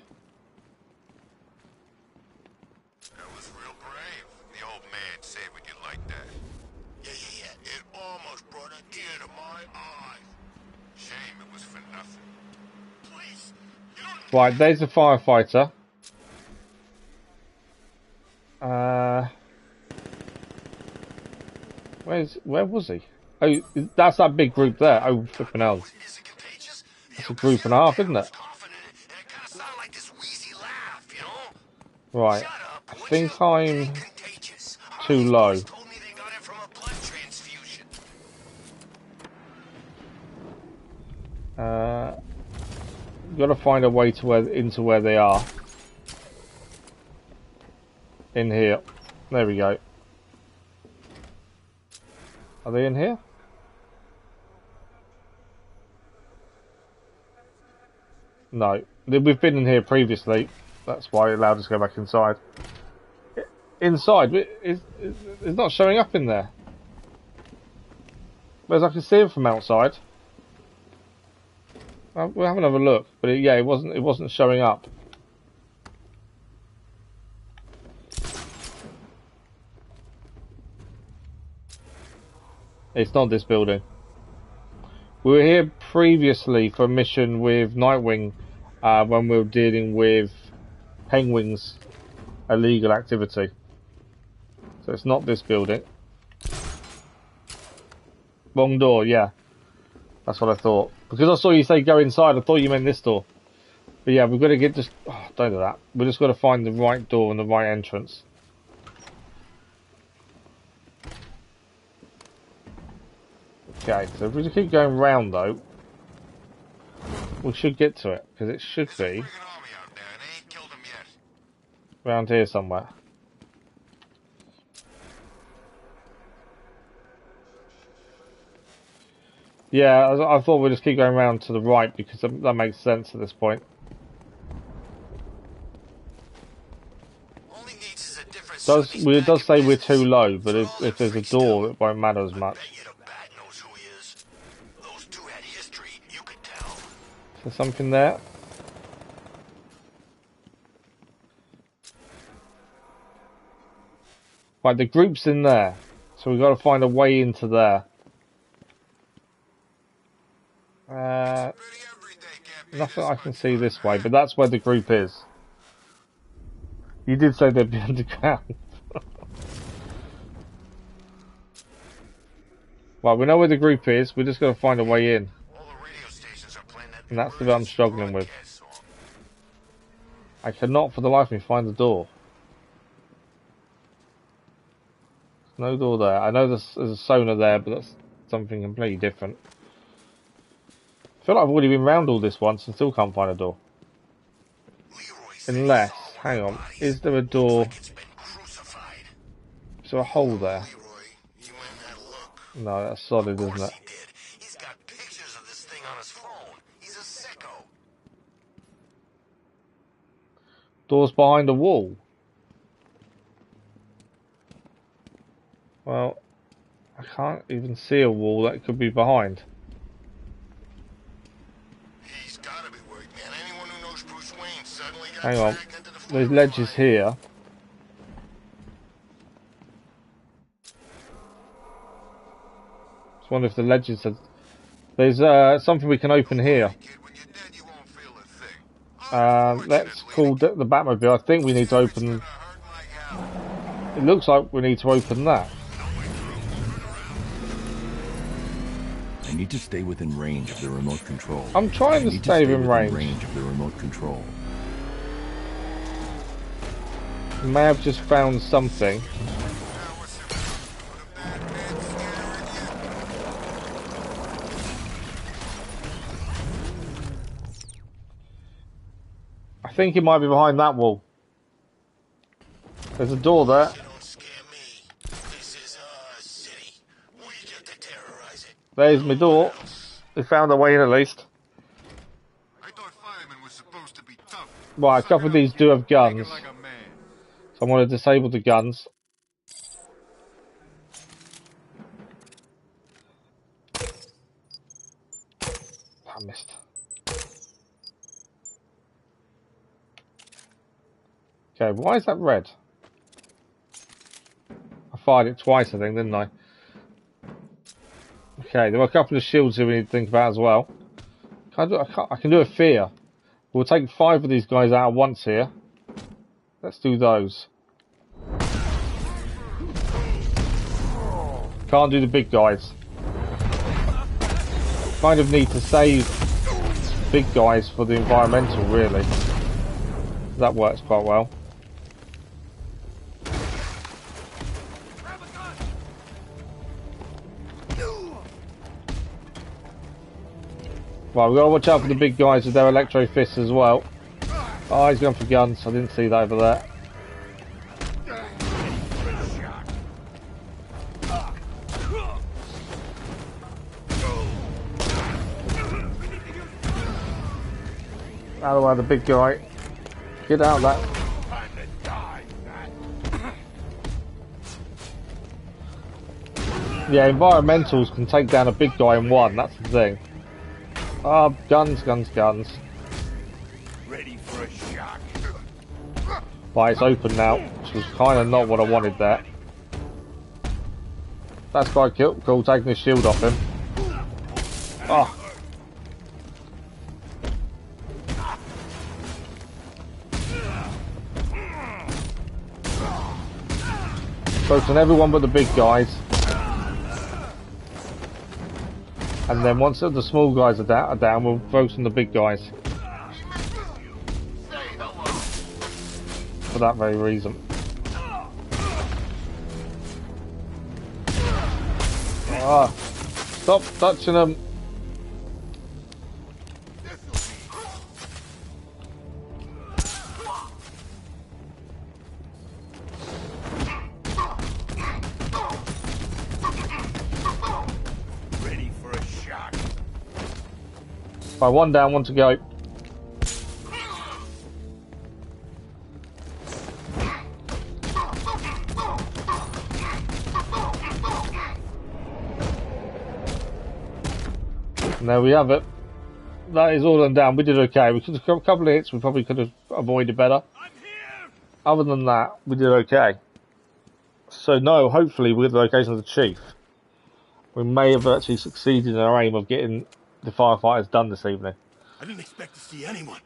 That was real brave. The old man saving you like that. Yeah. It almost brought a tear to my eye. Shame it was for nothing. Please, you don't... Right, there's a firefighter. Where was he? Oh, that's that big group there. Oh, flipping hell. That's a group and a half, isn't it? Right. I think I'm too low. Gotta find a way to into where they are. In here. There we go. Are they in here? No. We've been in here previously. That's why it allowed us to go back inside. Inside? It's not showing up in there. Whereas I can see it from outside. We'll have another look. But yeah, it wasn't showing up. It's not this building. We were here previously for a mission with Nightwing when we were dealing with Penguin's illegal activity. So it's not this building. Wrong door, yeah. That's what I thought. Because I saw you say go inside, I thought you meant this door. But yeah, we've got to get just... Oh, don't do that. We've just got to find the right door and the right entrance. Okay, so if we just keep going round though, we should get to it, because it should be around here somewhere. Yeah, I thought we'd just keep going round to the right, because that makes sense at this point. It does say we're too low, but if there's a door, it won't matter as much. Is there something there? Right, the group's in there, so we've got to find a way into there. Nothing I can see this way, but that's where the group is. You did say they'd be underground. Right, we know where the group is, we're just going to find a way in. And that's the bit I'm struggling with. I cannot for the life of me find the door. There's no door there. I know there's a sonar there, but that's something completely different. I feel like I've already been round all this once and still can't find a door. Unless, hang on, is there a door? Is there a hole there? No, that's solid, isn't it? He's got pictures of this thing on his phone. He's a sicko. Door's behind a wall. Well, I can't even see a wall that could be behind. He's gotta be worried, man. Anyone who knows Bruce Wayne suddenly got Hang on. dragged into the There's ledges here. Just wonder if the ledges have... There's something we can open here. Let's call the Batmobile. I think we need to open... It looks like we need to open that. I need to stay within range of the remote control. I'm trying to stay within range. Of the remote control. May have just found something. I think it might be behind that wall. There's a door there. There's my door. They found a way in at least. I thought firemen were supposed to be tough. Right, a couple of these do have guns. So I'm going to disable the guns. I missed. Okay, why is that red? I fired it twice, I think, didn't I? Okay, there were a couple of shields here we need to think about as well. I can do a fear. We'll take 5 of these guys out at once here. Let's do those. Can't do the big guys. Kind of need to save big guys for the environmental, really. That works quite well. Right, we've got to watch out for the big guys with their electro fists as well. Oh, he's going for guns. I didn't see that over there. Out of the way, the big guy. Get out of that. Yeah, environmentals can take down a big guy in one, that's the thing. Oh, guns, guns, guns. Ready for a shock. Right, it's open now, which was kind of not what I wanted there. That's quite cool, taking the shield off him. Oh. Focus on everyone but the big guys. And then once the small guys are down, we'll focus on the big guys. For that very reason. Ah, stop touching them. Right, one down, one to go. And there we have it. That is all done down. We did okay. We could have a couple of hits. We probably could have avoided better. Other than that, we did okay. So no, hopefully we get the location of the chief. We may have actually succeeded in our aim of getting the firefighters done this evening. I didn't expect to see anyone.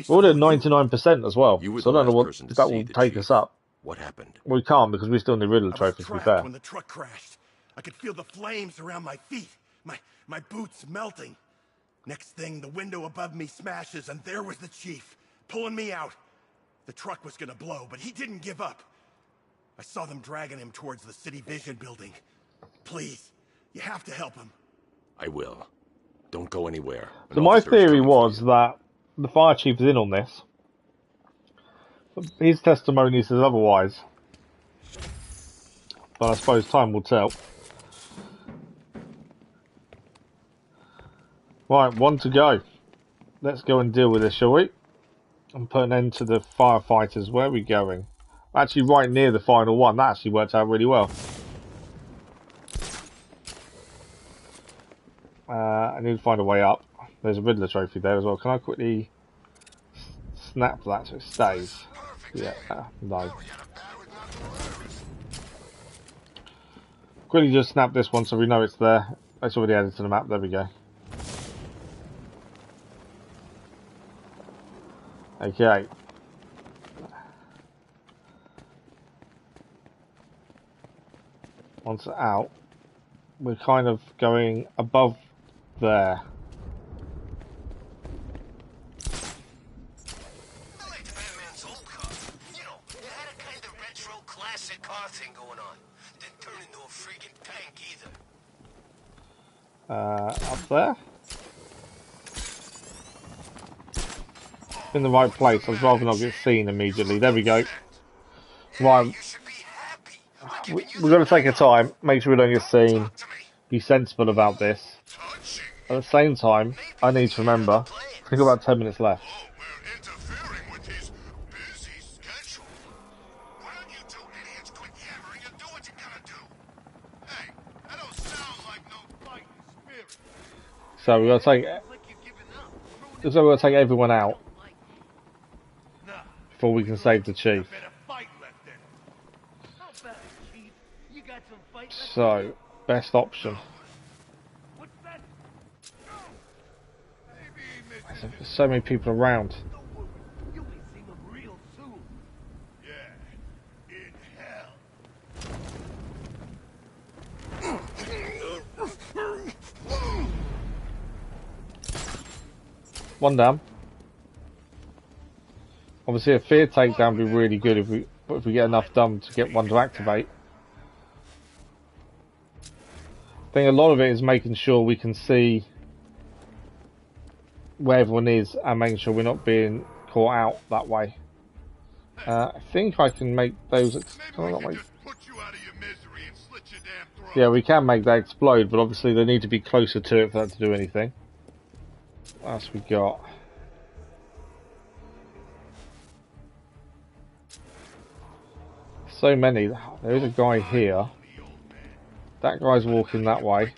We're at 99% as well, so I don't know what that will take us up. What happened? We can't because we still need Riddle trophies, to be fair. When the truck crashed, I could feel the flames around my feet, my boots melting. Next thing, the window above me smashes, and there was the chief, pulling me out. The truck was gonna blow, but he didn't give up. I saw them dragging him towards the City Vision building. Please, you have to help him. I will. Don't go anywhere. So my theory was that the fire chief is in on this. His testimony says otherwise. But I suppose time will tell. Right, one to go. Let's go and deal with this, shall we? And put an end to the firefighters. Where are we going? Actually right near the final one. That actually worked out really well. I need to find a way up. There's a Riddler trophy there as well. Can I quickly snap that so it stays? Yeah, no. Quickly just snap this one so we know it's there. It's already added to the map. There we go. Okay. Once out. we're kind of going above there. I liked Batman's old car. You know, it had a kind of retro classic car thing going on. Didn't turn into a freaking tank either. Up there? In the right place. I'd rather not get seen immediately. There we go. Right. We've got to take our time. Make sure we don't get seen. Be sensible about this. At the same time, I need to remember. We've got about 10 minutes left. So we've got to take everyone out before we can save the chief. So, best option. There's so many people around. One down. Obviously, a fear takedown would be really good if we get enough done to get one to activate. I think a lot of it is making sure we can see where everyone is and making sure we're not being caught out that way. I think I can make those. Yeah, we can make that explode, but obviously they need to be closer to it for that to do anything. What else we got? So many. There is a guy here. That guy's walking that way.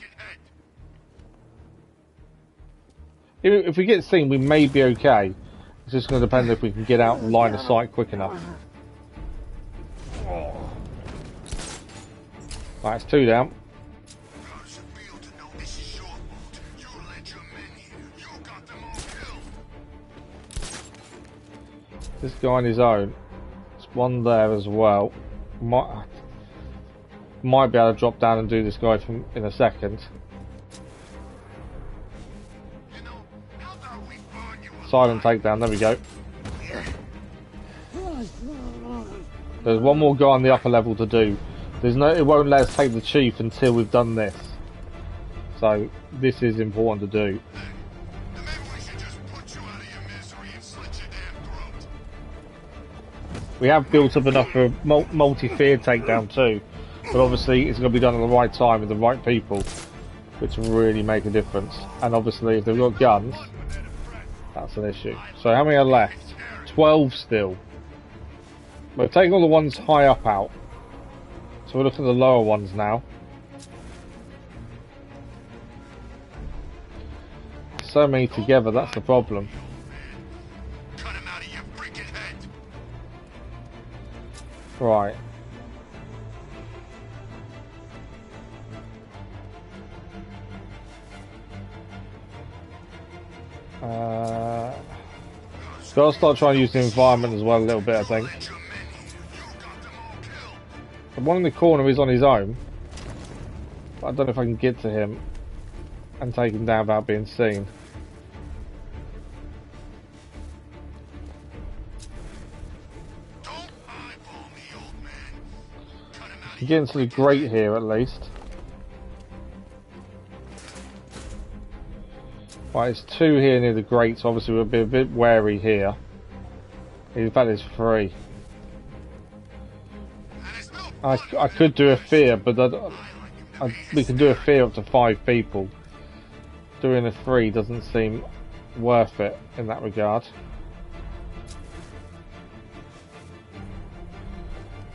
If we get seen, we may be okay. It's just going to depend if we can get out and line of sight quick enough. Right, it's 2 down. This guy on his own. There's one there as well. Might be able to drop down and do this guy in a second. Silent takedown, there we go. There's one more guy on the upper level to do. It won't let us take the chief until we've done this. So this is important to do. We have built up enough for multi-fear takedown too. But obviously it's going to be done at the right time with the right people, which will really make a difference. And obviously if they've got guns, that's an issue. So how many are left? 12 still. We're taking all the ones high up out. So we're looking at the lower ones now. So many together, that's the problem. Right. Gotta start trying to use the environment as well a little bit, I think. The one in the corner is on his own, but I don't know if I can get to him and take him down without being seen. You get into the grate here at least. Right, it's 2 here near the grate, so obviously we'll be a bit wary here. In fact, it's 3. I could do a fear, but we can do a fear up to 5 people. Doing a 3 doesn't seem worth it in that regard.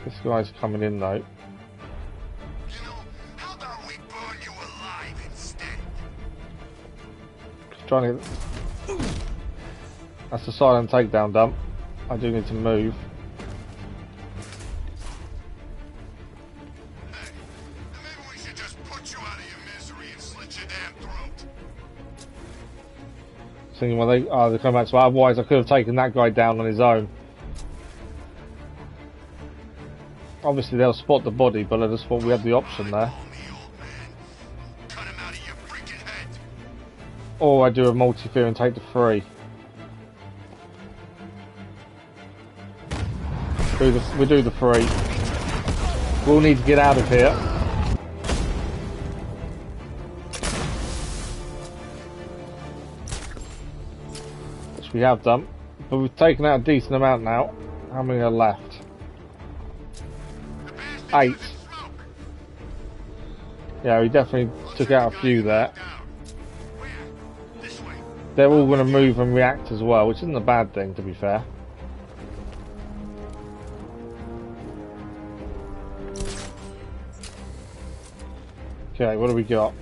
This guy's coming in though. Trying to. That's a silent takedown dump. I do need to move. Maybe we should just put you out of your misery and slit your damn throat. Thinking, well, they come back. So otherwise, I could have taken that guy down on his own. Obviously, they'll spot the body, but I just thought we had the option there. Or I do a multi-fear and take the 3. We do the 3. We'll need to get out of here. Which we have done. But we've taken out a decent amount now. How many are left? 8. Yeah, we definitely took out a few there. They're all going to move and react as well, which isn't a bad thing, to be fair. Okay, what do we got?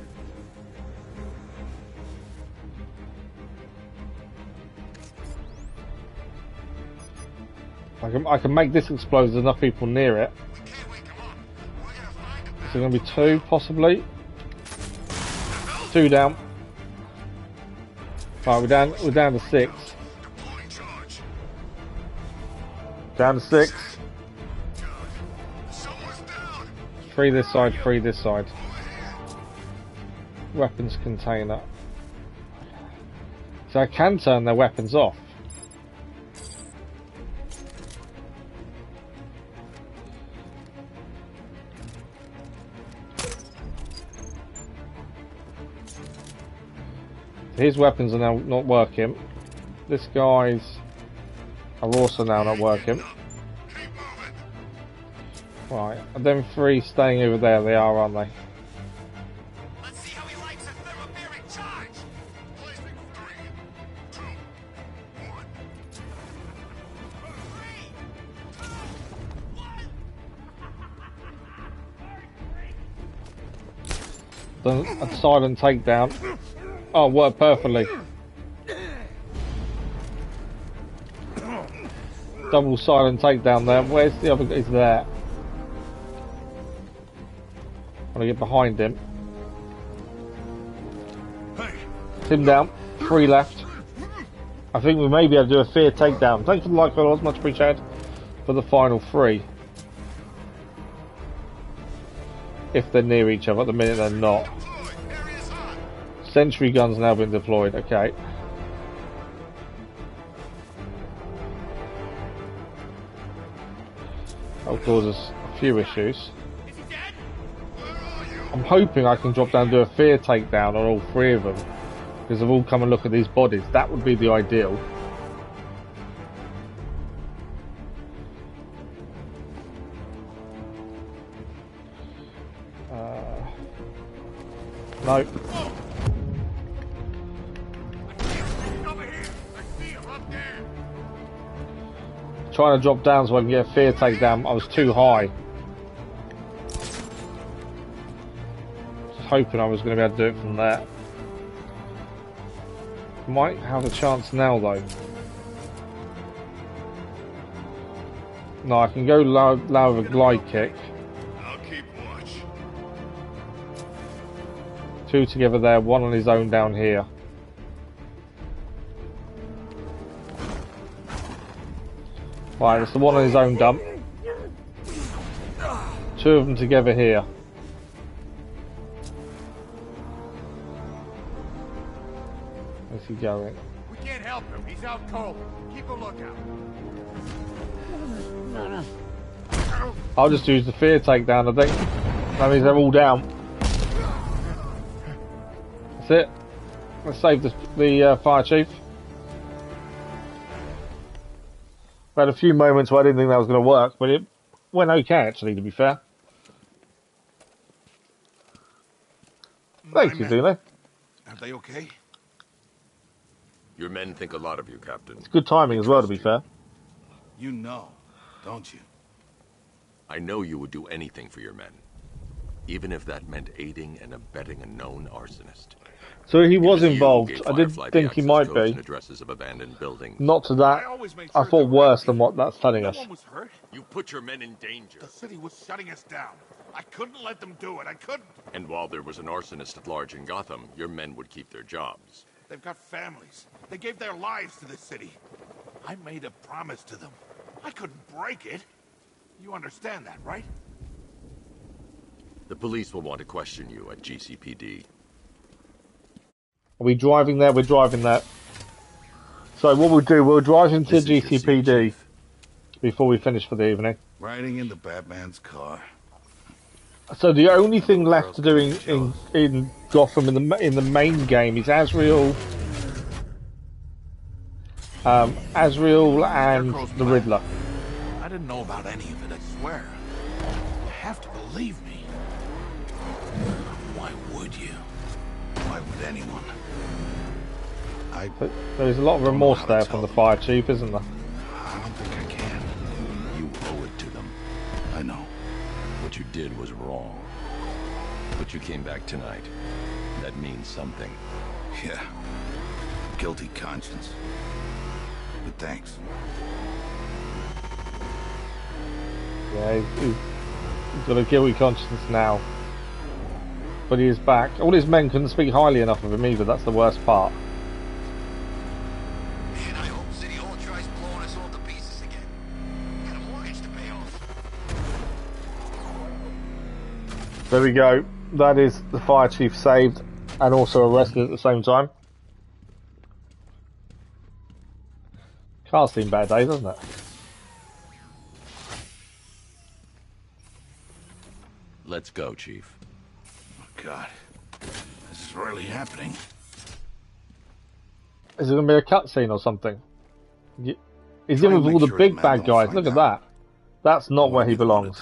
I can make this explode. There's enough people near it. Is there going to be 2, possibly? 2 down. Right, we're down to 6. Down to 6. 3 this side, 3 this side. Weapons container. So I can turn their weapons off. His weapons are now not working. This guy's are also now not working. Right, and then 3 staying over there. They are, aren't they? Let's see how he likes a thermobaric charge. Placing 3, 2, 1. Then a silent takedown. Oh, worked perfectly. Double silent takedown there. Where's the other? Is there? I'm gonna get behind him. Him down. 3 left. I think we may be able to do a fair takedown. Thanks for the like, fellas. Much appreciated. For the final 3. If they're near each other. At the minute they're not. Sentry guns now been deployed. Okay. That'll cause us a few issues. I'm hoping I can drop down and do a fear takedown on all 3 of them. Because they've all come and look at these bodies. That would be the ideal. Nope. Trying to drop down so I can get a fear takedown. I was too high. Just hoping I was going to be able to do it from there. Might have a chance now though. No, I can go low with a glide kick. I'll keep watch. 2 together there, 1 on his own down here. Right, it's the 1 on his own dump. 2 of them together here. Where's he going? We can't help him. He's out cold. Keep a lookout. I'll just use the fear takedown, I think. That means they're all down. That's it. Let's save the fire chief. We had a few moments where I didn't think that was going to work, but it went okay, actually, to be fair. Thank you, Dile. Are they okay? Your men think a lot of you, Captain. It's good timing as well, to be fair. You know, don't you? I know you would do anything for your men. Even if that meant aiding and abetting a known arsonist. So he was involved. I did think he might be. Addresses of abandoned buildings. Not to that. I thought worse than what that's telling us. No one was hurt. You put your men in danger. The city was shutting us down. I couldn't let them do it. I couldn't. And while there was an arsonist at large in Gotham, your men would keep their jobs. They've got families. They gave their lives to this city. I made a promise to them. I couldn't break it. You understand that, right? The police will want to question you at GCPD. Are we driving there? We're driving there. So what we'll do, we'll drive into GCPD before we finish for the evening. Riding into Batman's car. So the only thing left to do in Gotham in the main game is Azreal, Azreal and the Riddler. I didn't know about any of it, I swear. You have to believe me. Why would you? Why would anyone? There's a lot of remorse there from the fire chief, isn't there? I don't think I can. You owe it to them. I know. What you did was wrong. But you came back tonight. That means something. Yeah. Guilty conscience. But thanks. Yeah, he's got a guilty conscience now. But he is back. All his men couldn't speak highly enough of him either, that's the worst part. Man, I hope City Hall tries blowing us all to pieces again. Got a mortgage to pay off. There we go. That is the fire chief saved and also arrested at the same time. Car's seen bad days, hasn't it? Let's go, Chief. Oh, God. This is really happening. Is it going to be a cutscene or something? He's in with all the big bad guys. Look at that. That's not where he belongs.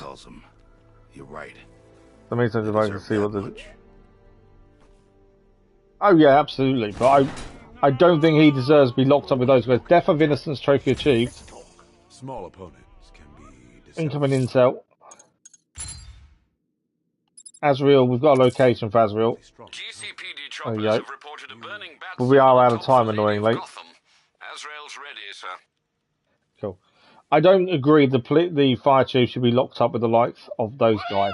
You're right. That means I'm supposed to see what the... Oh yeah, absolutely. But I don't think he deserves to be locked up with those guys. Death of Innocence trophy achieved. Small opponents can be incoming intel. Azreal, we've got a location for Azreal. GCPD choppers have reported a burning bat. But we are out of time, annoyingly. Azrael's ready, sir. Cool. I don't agree the fire chief should be locked up with the likes of those guys.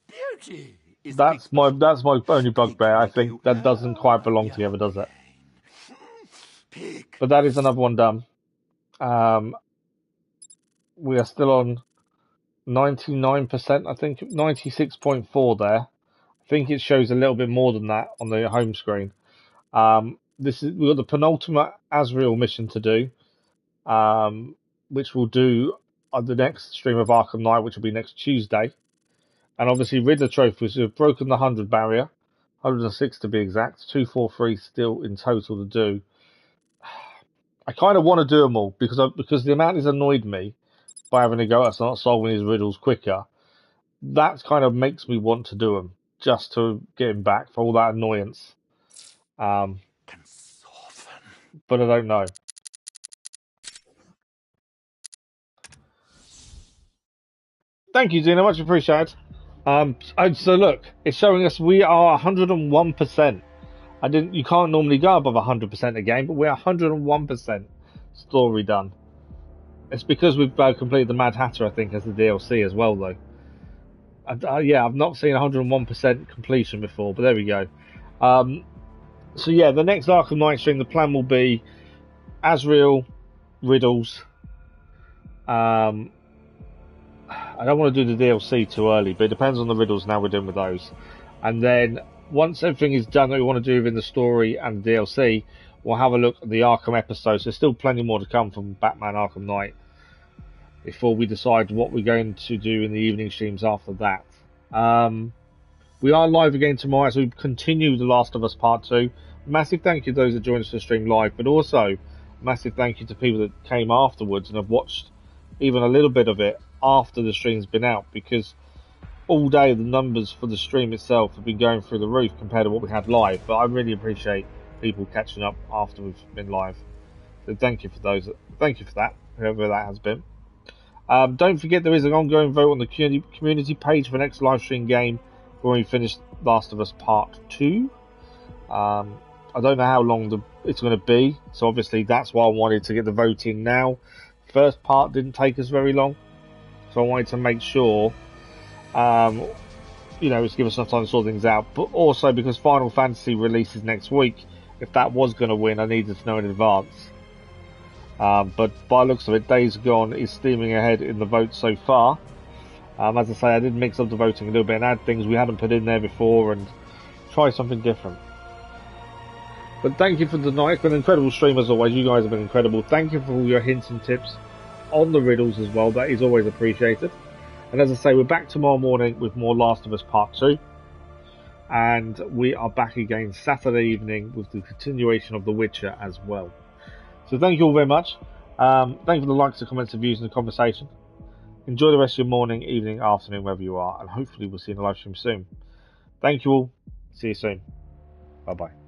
Beauty. That's my only bugbear. I think that doesn't quite belong together, does it? But that is another one done. We are still on 99%, I think 96.4 there. I think it shows a little bit more than that on the home screen. We've got the penultimate Azreal mission to do, which we'll do on the next stream of Arkham Knight, which will be next Tuesday. And obviously Riddler trophies, we've broken the 100 barrier, 106 to be exact, 243 still in total to do. I kind of want to do them all because the amount has annoyed me by having to go at not solving his riddles quicker. That kind of makes me want to do them just to get him back for all that annoyance. But I don't know. Thank you, Zena. Much appreciated. So look, it's showing us we are 101%. You can't normally go above 100% a game, but we're 101% story done. It's because we've completed the Mad Hatter, I think, as the DLC as well, though. Yeah, I've not seen 101% completion before, but there we go. So yeah, the next Arkham Knight stream, the plan will be Azreal, Riddles. I don't want to do the DLC too early, but it depends on the Riddles and how we're doing with those. And then once everything is done that we want to do within the story and the DLC, we'll have a look at the Arkham episodes. There's still plenty more to come from Batman Arkham Knight before we decide what we're going to do in the evening streams after that. We are live again tomorrow as we continue The Last of Us Part 2. Massive thank you to those that joined us for the stream live, but also massive thank you to people that came afterwards and have watched even a little bit of it after the stream's been out, because all day the numbers for the stream itself have been going through the roof compared to what we had live. But I really appreciate people catching up after we've been live. So thank you for those. Thank you for that, whoever that has been. Don't forget there is an ongoing vote on the community page for the next live stream game when we finish Last of Us Part 2. I don't know how long it's going to be, so obviously that's why I wanted to get the vote in now. First part didn't take us very long, so I wanted to make sure, it's give us enough time to sort things out. But also because Final Fantasy releases next week, if that was going to win, I needed to know in advance. But by the looks of it, Days Gone is steaming ahead in the vote so far. As I say, I did mix up the voting a little bit and add things we hadn't put in there before and try something different. But thank you for tonight. It's been an incredible stream as always. You guys have been incredible. Thank you for all your hints and tips on the riddles as well. That is always appreciated. And as I say, we're back tomorrow morning with more Last of Us Part 2. And we are back again Saturday evening with the continuation of The Witcher as well. So thank you all very much. Thank you for the likes, the comments, the views and the conversation. Enjoy the rest of your morning, evening, afternoon, wherever you are. And hopefully we'll see you in the live stream soon. Thank you all. See you soon. Bye-bye.